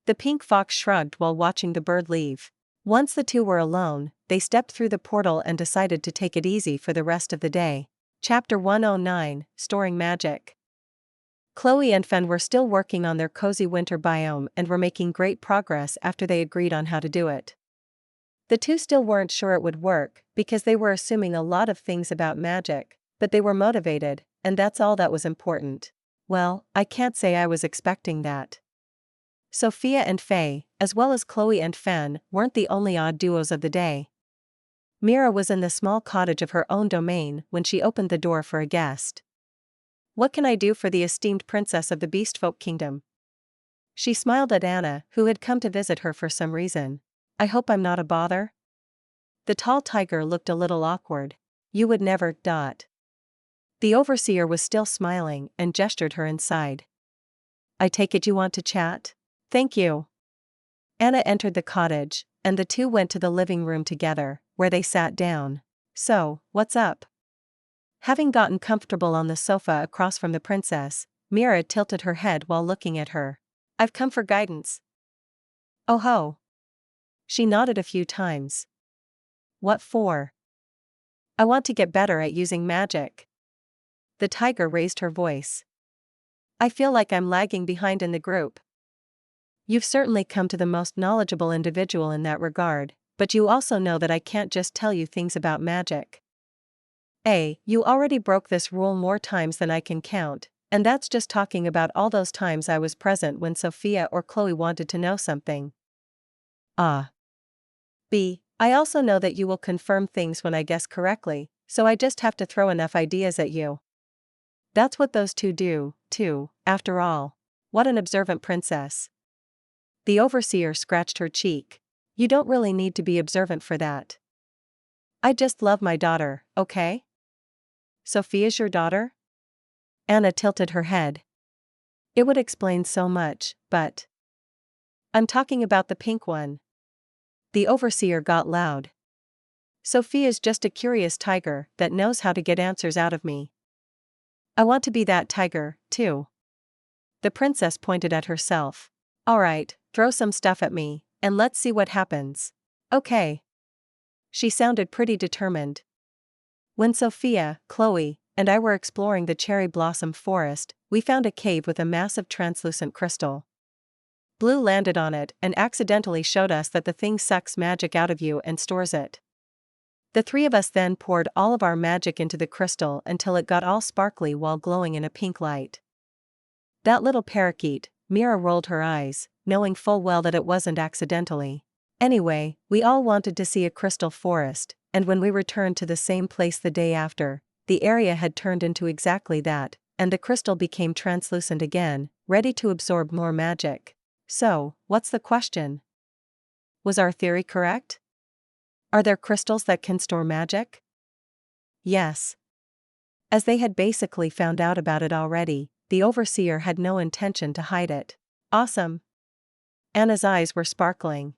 The pink fox shrugged while watching the bird leave. Once the two were alone, they stepped through the portal and decided to take it easy for the rest of the day. Chapter 109, Storing Magic. Chloe and Fenn were still working on their cozy winter biome and were making great progress after they agreed on how to do it. The two still weren't sure it would work because they were assuming a lot of things about magic, but they were motivated, and that's all that was important. Well, I can't say I was expecting that. Sophia and Faye, as well as Chloe and Fenn, weren't the only odd duos of the day. Mira was in the small cottage of her own domain when she opened the door for a guest. What can I do for the esteemed princess of the Beastfolk Kingdom? She smiled at Anna, who had come to visit her for some reason. I hope I'm not a bother? The tall tiger looked a little awkward. You would never. The overseer was still smiling and gestured her inside. I take it you want to chat? Thank you. Anna entered the cottage, and the two went to the living room together, where they sat down. So, what's up? Having gotten comfortable on the sofa across from the princess, Mira tilted her head while looking at her. I've come for guidance. Oh ho. She nodded a few times. What for? I want to get better at using magic. The tiger raised her voice. I feel like I'm lagging behind in the group. You've certainly come to the most knowledgeable individual in that regard, but you also know that I can't just tell you things about magic. You already broke this rule more times than I can count, and that's just talking about all those times I was present when Sophia or Chloe wanted to know something. B. I also know that you will confirm things when I guess correctly, so I just have to throw enough ideas at you. That's what those two do, too, after all. What an observant princess. The overseer scratched her cheek. You don't really need to be observant for that. I just love my daughter, okay? Sophia's your daughter? Anna tilted her head. It would explain so much, but... I'm talking about the pink one. The overseer got loud. Sophia's just a curious tiger that knows how to get answers out of me. I want to be that tiger, too. The princess pointed at herself. Alright, throw some stuff at me, and let's see what happens. Okay. She sounded pretty determined. When Sophia, Chloe, and I were exploring the cherry blossom forest, we found a cave with a massive translucent crystal. Blue landed on it and accidentally showed us that the thing sucks magic out of you and stores it. The three of us then poured all of our magic into the crystal until it got all sparkly while glowing in a pink light. That little parakeet, Mira rolled her eyes, knowing full well that it wasn't accidentally. Anyway, we all wanted to see a crystal forest, and when we returned to the same place the day after, the area had turned into exactly that, and the crystal became translucent again, ready to absorb more magic. So, what's the question? Was our theory correct? Are there crystals that can store magic? Yes. As they had basically found out about it already, the overseer had no intention to hide it. Awesome. Anna's eyes were sparkling.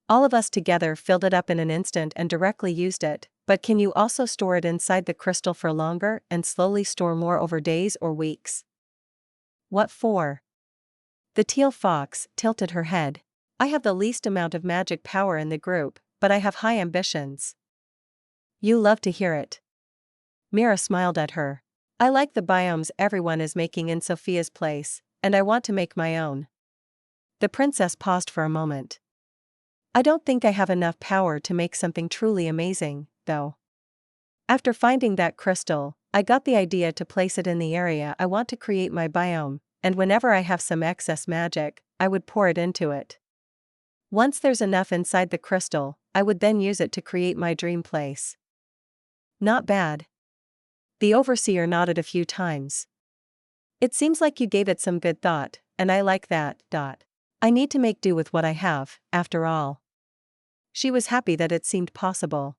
All of us together filled it up in an instant and directly used it, but can you also store it inside the crystal for longer and slowly store more over days or weeks? What for? The teal fox tilted her head. I have the least amount of magic power in the group, but I have high ambitions. You love to hear it. Mira smiled at her. I like the biomes everyone is making in Sophia's place, and I want to make my own. The princess paused for a moment. I don't think I have enough power to make something truly amazing, though. After finding that crystal, I got the idea to place it in the area I want to create my biome, and whenever I have some excess magic, I would pour it into it. Once there's enough inside the crystal, I would then use it to create my dream place. Not bad. The overseer nodded a few times. It seems like you gave it some good thought, and I like that. I need to make do with what I have, after all. She was happy that it seemed possible.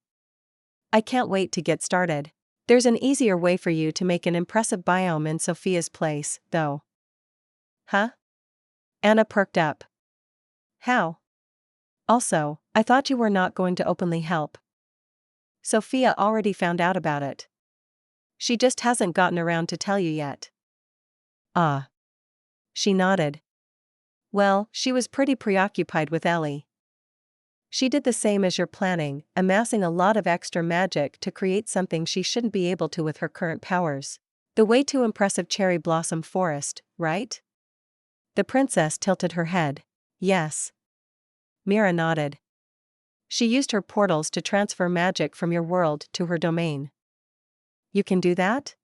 I can't wait to get started. There's an easier way for you to make an impressive biome in Sophia's place, though. Huh? Anna perked up. How? Also, I thought you were not going to openly help. Sophia already found out about it. She just hasn't gotten around to tell you yet. Ah. She nodded. Well, she was pretty preoccupied with Ellie. She did the same as you're planning, amassing a lot of extra magic to create something she shouldn't be able to with her current powers. The way to impressive cherry blossom forest, right? The princess tilted her head. Yes. Mira nodded. She used her portals to transfer magic from your world to her domain. You can do that?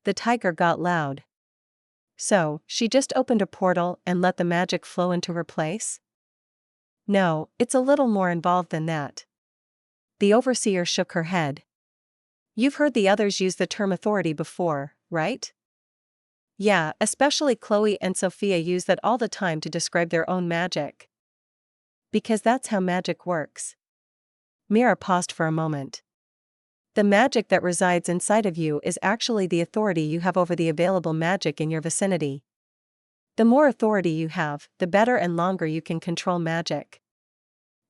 The tiger got loud. So, she just opened a portal and let the magic flow into her place? No, it's a little more involved than that. The overseer shook her head. You've heard the others use the term authority before, right? Yeah, especially Chloe and Sophia use that all the time to describe their own magic. Because that's how magic works. Mira paused for a moment. The magic that resides inside of you is actually the authority you have over the available magic in your vicinity. The more authority you have, the better and longer you can control magic.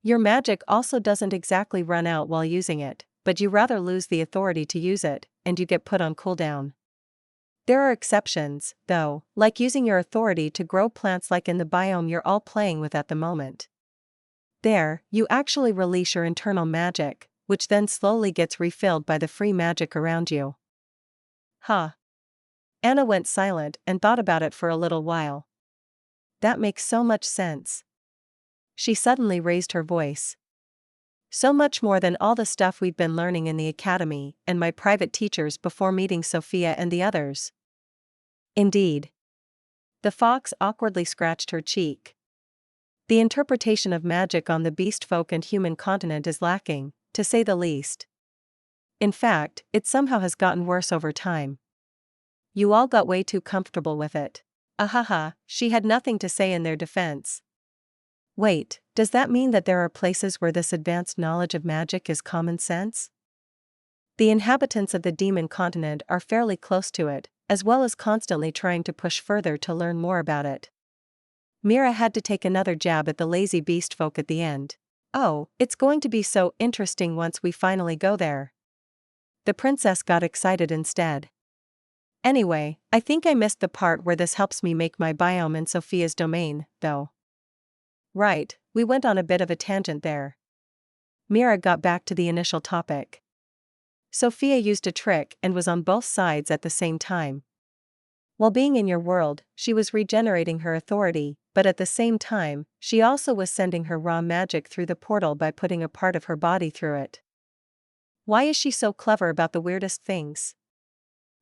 Your magic also doesn't exactly run out while using it, but you rather lose the authority to use it, and you get put on cooldown. There are exceptions, though, like using your authority to grow plants like in the biome you're all playing with at the moment. There, you actually release your internal magic, which then slowly gets refilled by the free magic around you. Huh. Anna went silent and thought about it for a little while. That makes so much sense. She suddenly raised her voice. So much more than all the stuff we'd been learning in the academy and my private teachers before meeting Sophia and the others. Indeed. The fox awkwardly scratched her cheek. The interpretation of magic on the beast folk and human continent is lacking, to say the least. In fact, it somehow has gotten worse over time. You all got way too comfortable with it. Ahaha, she had nothing to say in their defense. Wait, does that mean that there are places where this advanced knowledge of magic is common sense? The inhabitants of the demon continent are fairly close to it, as well as constantly trying to push further to learn more about it. Mira had to take another jab at the lazy beast folk at the end. Oh, it's going to be so interesting once we finally go there. The princess got excited instead. Anyway, I think I missed the part where this helps me make my biome in Sophia's domain, though. Right, we went on a bit of a tangent there. Mira got back to the initial topic. Sophia used a trick and was on both sides at the same time. While being in your world, she was regenerating her authority, but at the same time, she also was sending her raw magic through the portal by putting a part of her body through it. Why is she so clever about the weirdest things?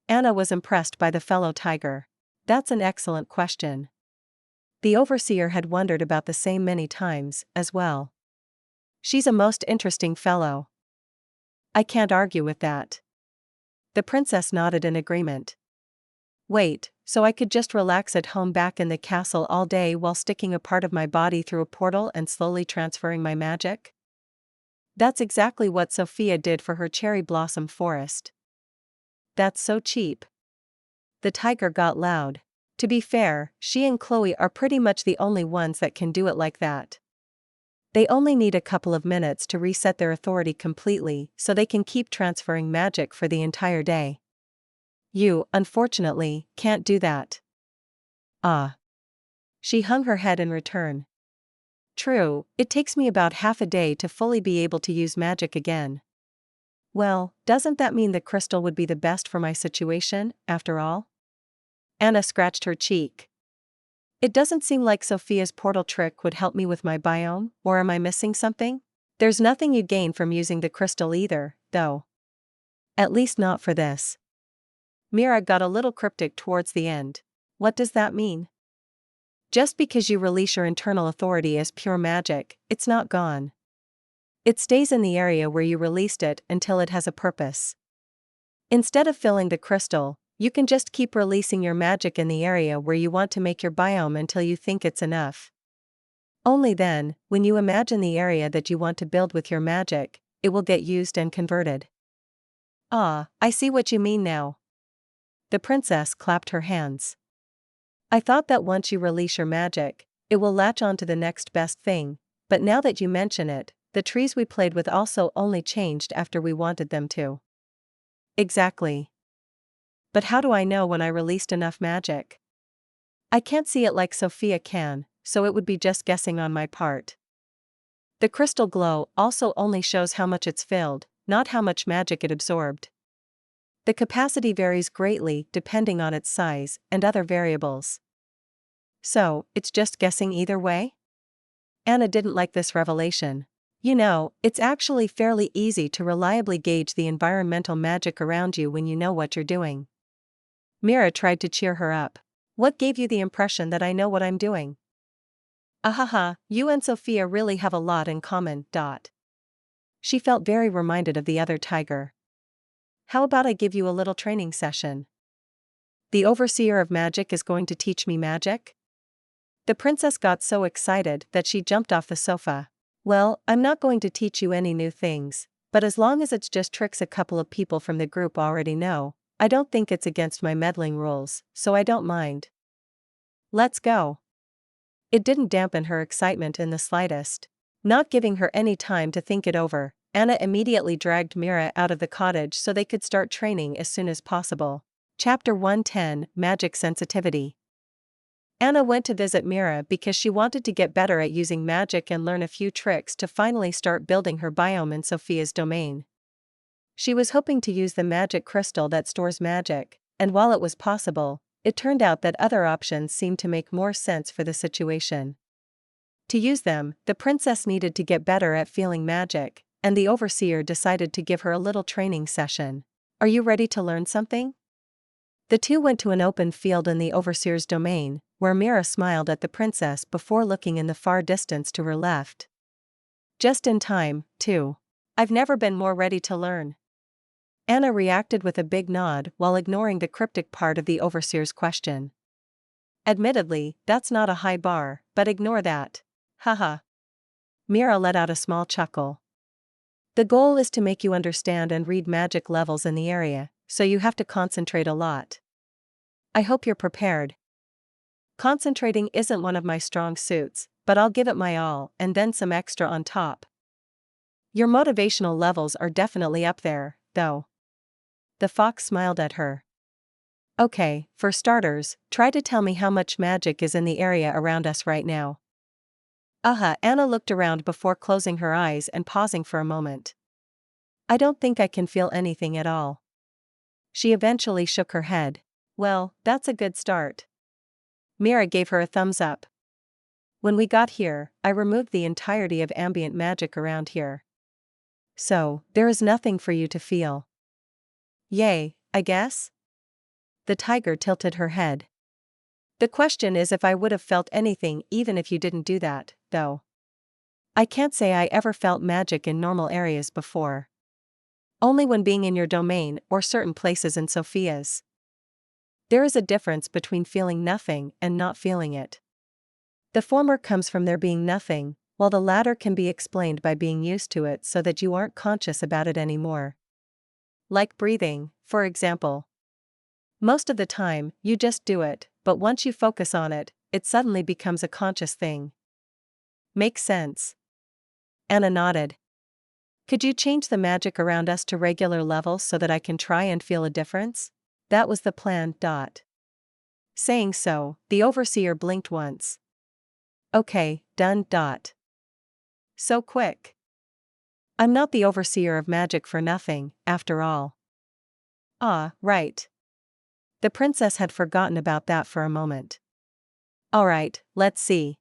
Anna was impressed by the fellow tiger. That's an excellent question. The overseer had wondered about the same many times, as well. She's a most interesting fellow. I can't argue with that. The princess nodded in agreement. Wait, so I could just relax at home back in the castle all day while sticking a part of my body through a portal and slowly transferring my magic? That's exactly what Sophia did for her cherry blossom forest. That's so cheap. The tiger got loud. To be fair, she and Chloe are pretty much the only ones that can do it like that. They only need a couple of minutes to reset their authority completely so they can keep transferring magic for the entire day. You, unfortunately, can't do that. Ah. She hung her head in return. True, it takes me about half a day to fully be able to use magic again. Well, doesn't that mean the crystal would be the best for my situation, after all? Anna scratched her cheek. It doesn't seem like Sophia's portal trick would help me with my biome, or am I missing something? There's nothing you gain from using the crystal either, though. At least not for this. Mira got a little cryptic towards the end. What does that mean? Just because you release your internal authority as pure magic, it's not gone. It stays in the area where you released it until it has a purpose. Instead of filling the crystal, you can just keep releasing your magic in the area where you want to make your biome until you think it's enough. Only then, when you imagine the area that you want to build with your magic, it will get used and converted. Ah, I see what you mean now. The princess clapped her hands. I thought that once you release your magic, it will latch on to the next best thing, but now that you mention it, the trees we played with also only changed after we wanted them to. Exactly. But how do I know when I released enough magic? I can't see it like Sophia can, so it would be just guessing on my part. The crystal glow also only shows how much it's filled, not how much magic it absorbed. The capacity varies greatly depending on its size and other variables. So, it's just guessing either way? Anna didn't like this revelation. You know, it's actually fairly easy to reliably gauge the environmental magic around you when you know what you're doing. Mira tried to cheer her up. What gave you the impression that I know what I'm doing? Ahaha, you and Sophia really have a lot in common. She felt very reminded of the other tiger. How about I give you a little training session? The overseer of magic is going to teach me magic? The princess got so excited that she jumped off the sofa. Well, I'm not going to teach you any new things, but as long as it's just tricks a couple of people from the group already know, I don't think it's against my meddling rules, so I don't mind. Let's go. It didn't dampen her excitement in the slightest. Not giving her any time to think it over, Anna immediately dragged Mira out of the cottage so they could start training as soon as possible. Chapter 110, Magic Sensitivity. Anna went to visit Mira because she wanted to get better at using magic and learn a few tricks to finally start building her biome in Sophia's domain. She was hoping to use the magic crystal that stores magic, and while it was possible, it turned out that other options seemed to make more sense for the situation. To use them, the princess needed to get better at feeling magic, and the overseer decided to give her a little training session. Are you ready to learn something? The two went to an open field in the overseer's domain, where Mira smiled at the princess before looking in the far distance to her left. Just in time, too. I've never been more ready to learn. Anna reacted with a big nod while ignoring the cryptic part of the overseer's question. Admittedly, that's not a high bar, but ignore that. Haha. Mira let out a small chuckle. The goal is to make you understand and read magic levels in the area, so you have to concentrate a lot. I hope you're prepared. Concentrating isn't one of my strong suits, but I'll give it my all and then some extra on top. Your motivational levels are definitely up there, though. The fox smiled at her. Okay, for starters, try to tell me how much magic is in the area around us right now. Anna looked around before closing her eyes and pausing for a moment. I don't think I can feel anything at all. She eventually shook her head. Well, that's a good start. Mira gave her a thumbs up. When we got here, I removed the entirety of ambient magic around here. So, there is nothing for you to feel. Yay, I guess? The tiger tilted her head. The question is if I would have felt anything even if you didn't do that, though. I can't say I ever felt magic in normal areas before. Only when being in your domain or certain places in Sophia's. There is a difference between feeling nothing and not feeling it. The former comes from there being nothing, while the latter can be explained by being used to it so that you aren't conscious about it anymore. Like breathing, for example. Most of the time, you just do it, but once you focus on it, it suddenly becomes a conscious thing. Makes sense. Anna nodded. Could you change the magic around us to regular levels so that I can try and feel a difference? That was the plan. Saying so, the overseer blinked once. Okay, done. So quick. I'm not the overseer of magic for nothing, after all. Ah, right. The princess had forgotten about that for a moment. Alright, let's see.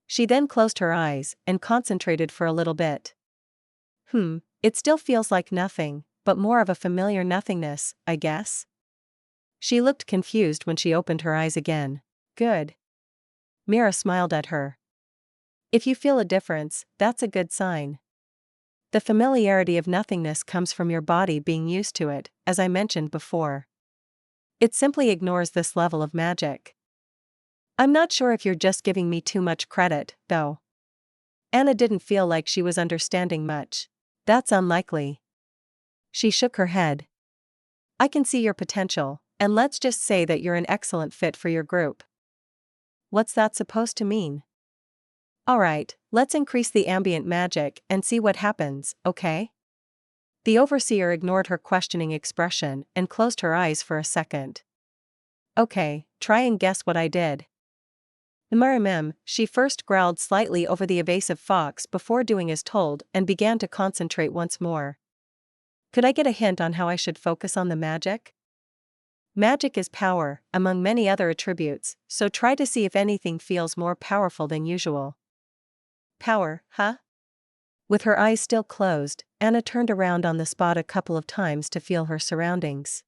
She then closed her eyes and concentrated for a little bit. It still feels like nothing, but more of a familiar nothingness, I guess. She looked confused when she opened her eyes again. Good. Mira smiled at her. If you feel a difference, that's a good sign. The familiarity of nothingness comes from your body being used to it, as I mentioned before. It simply ignores this level of magic. I'm not sure if you're just giving me too much credit, though. Anna didn't feel like she was understanding much. That's unlikely. She shook her head. I can see your potential, and let's just say that you're an excellent fit for your group. What's that supposed to mean? Alright, let's increase the ambient magic and see what happens, okay? The overseer ignored her questioning expression and closed her eyes for a second. Okay, try and guess what I did. She first growled slightly over the evasive fox before doing as told and began to concentrate once more. Could I get a hint on how I should focus on the magic? Magic is power, among many other attributes, so try to see if anything feels more powerful than usual. Power, huh? With her eyes still closed, Anna turned around on the spot a couple of times to feel her surroundings.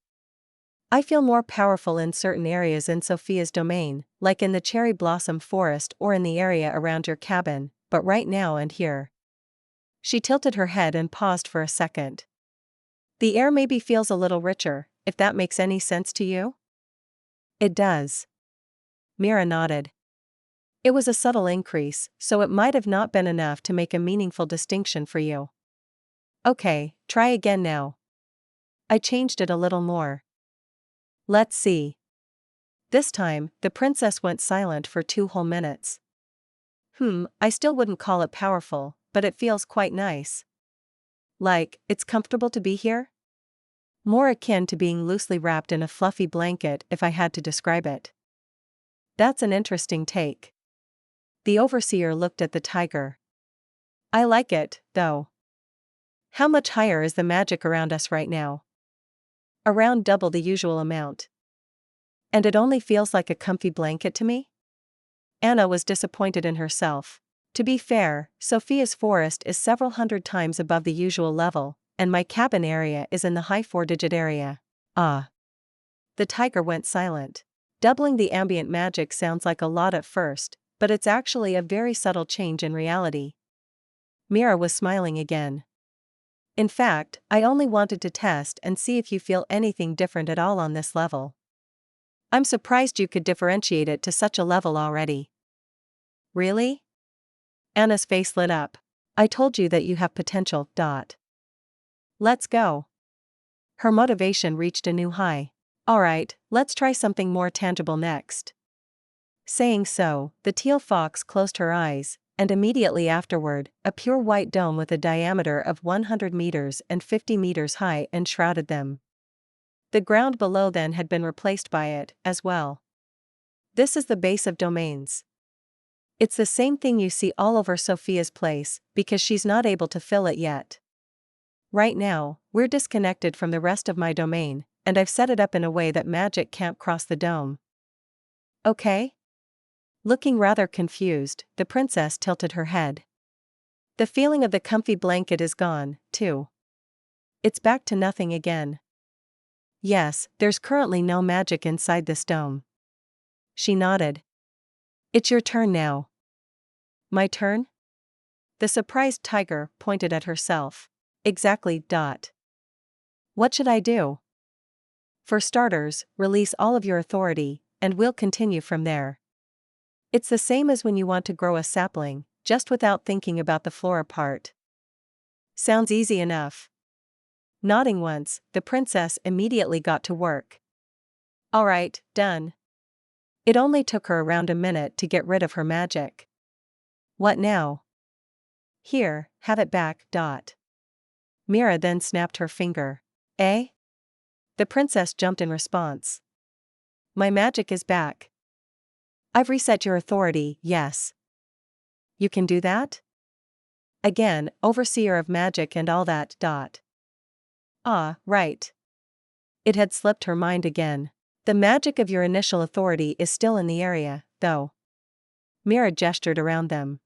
I feel more powerful in certain areas in Sophia's domain, like in the cherry blossom forest or in the area around your cabin, but right now and here. She tilted her head and paused for a second. The air maybe feels a little richer, if that makes any sense to you? It does. Mira nodded. It was a subtle increase, so it might have not been enough to make a meaningful distinction for you. Okay, try again now. I changed it a little more. Let's see. This time, the princess went silent for 2 whole minutes. I still wouldn't call it powerful, but it feels quite nice. Like, it's comfortable to be here? More akin to being loosely wrapped in a fluffy blanket if I had to describe it. That's an interesting take. The overseer looked at the tiger. I like it, though. How much higher is the magic around us right now? Around double the usual amount. And it only feels like a comfy blanket to me? Anna was disappointed in herself. To be fair, Sophia's forest is several hundred times above the usual level, and my cabin area is in the high 4-digit area. Ah. The tiger went silent. Doubling the ambient magic sounds like a lot at first, but it's actually a very subtle change in reality. Mira was smiling again. In fact, I only wanted to test and see if you feel anything different at all on this level. I'm surprised you could differentiate it to such a level already. Really? Anna's face lit up. I told you that you have potential. Let's go. Her motivation reached a new high. Alright, let's try something more tangible next. Saying so, the teal fox closed her eyes, and immediately afterward, a pure white dome with a diameter of 100 meters and 50 meters high enshrouded them. The ground below then had been replaced by it, as well. This is the base of domains. It's the same thing you see all over Sophia's place, because she's not able to fill it yet. Right now, we're disconnected from the rest of my domain, and I've set it up in a way that magic can't cross the dome. Okay? Looking rather confused, the princess tilted her head. The feeling of the comfy blanket is gone, too. It's back to nothing again. Yes, there's currently no magic inside this dome. She nodded. It's your turn now. My turn? The surprised tiger pointed at herself. Exactly. What should I do? For starters, release all of your authority, and we'll continue from there. It's the same as when you want to grow a sapling, just without thinking about the flora part. Sounds easy enough. Nodding once, the princess immediately got to work. Alright, done. It only took her around a minute to get rid of her magic. What now? Here, have it back. Mira then snapped her finger. Eh? The princess jumped in response. My magic is back. I've reset your authority, yes. You can do that? Again, overseer of magic and all that. Ah, right. It had slipped her mind again. The magic of your initial authority is still in the area, though. Mira gestured around them.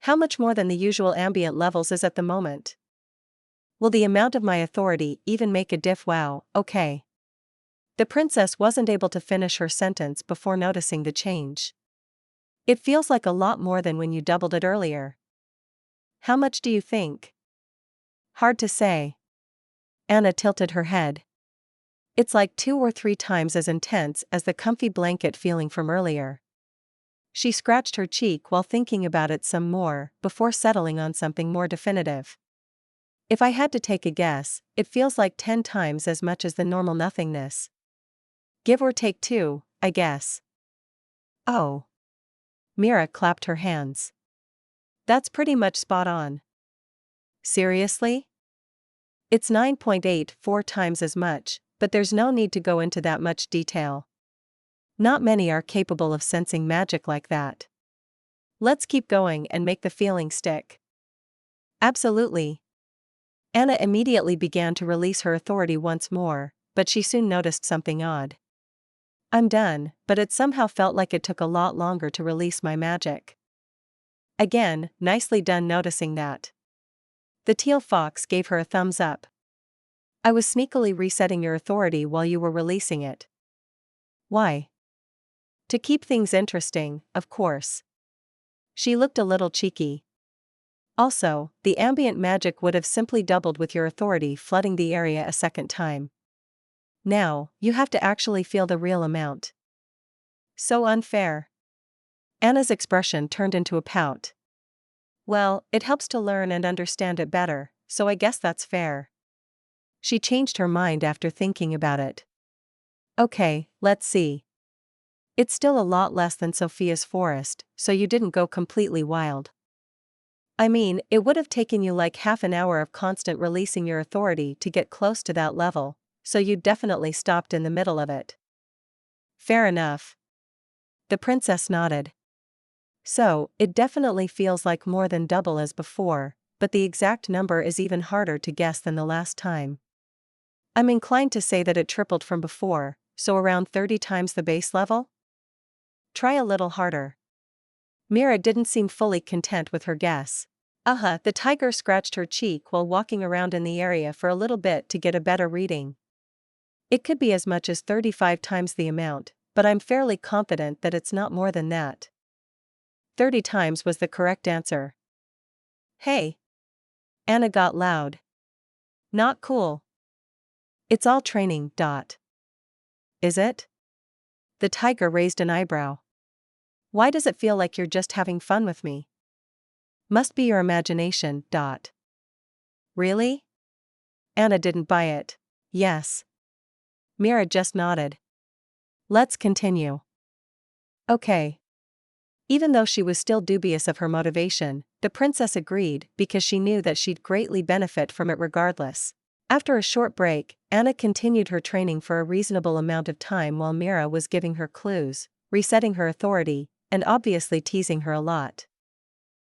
How much more than the usual ambient levels is at the moment? Will the amount of my authority even make a diff? Wow, okay. The princess wasn't able to finish her sentence before noticing the change. It feels like a lot more than when you doubled it earlier. How much do you think? Hard to say. Anna tilted her head. It's like 2 or 3 times as intense as the comfy blanket feeling from earlier. She scratched her cheek while thinking about it some more before settling on something more definitive. If I had to take a guess, it feels like 10 times as much as the normal nothingness. Give or take 2, I guess. Oh. Mira clapped her hands. That's pretty much spot on. Seriously? It's 9.84 times as much, but there's no need to go into that much detail. Not many are capable of sensing magic like that. Let's keep going and make the feeling stick. Absolutely. Anna immediately began to release her authority once more, but she soon noticed something odd. I'm done, but it somehow felt like it took a lot longer to release my magic. Again, nicely done noticing that. The teal fox gave her a thumbs up. I was sneakily resetting your authority while you were releasing it. Why? To keep things interesting, of course. She looked a little cheeky. Also, the ambient magic would have simply doubled with your authority flooding the area a second time. Now, you have to actually feel the real amount. So unfair. Anna's expression turned into a pout. Well, it helps to learn and understand it better, so I guess that's fair. She changed her mind after thinking about it. Okay, let's see. It's still a lot less than Sophia's forest, so you didn't go completely wild. I mean, it would have taken you like half an hour of constant releasing your authority to get close to that level, so you definitely stopped in the middle of it. Fair enough. The princess nodded. So, it definitely feels like more than double as before, but the exact number is even harder to guess than the last time. I'm inclined to say that it tripled from before, so around 30 times the base level? Try a little harder. Mira didn't seem fully content with her guess. The tiger scratched her cheek while walking around in the area for a little bit to get a better reading. It could be as much as 35 times the amount, but I'm fairly confident that it's not more than that. 30 times was the correct answer. Hey! Anna got loud. Not cool. It's all training. Is it? The tiger raised an eyebrow. Why does it feel like you're just having fun with me? Must be your imagination. Really? Anna didn't buy it. Yes. Mira just nodded. Let's continue. Okay. Even though she was still dubious of her motivation, the princess agreed because she knew that she'd greatly benefit from it regardless. After a short break, Anna continued her training for a reasonable amount of time while Mira was giving her clues, resetting her authority, and obviously teasing her a lot.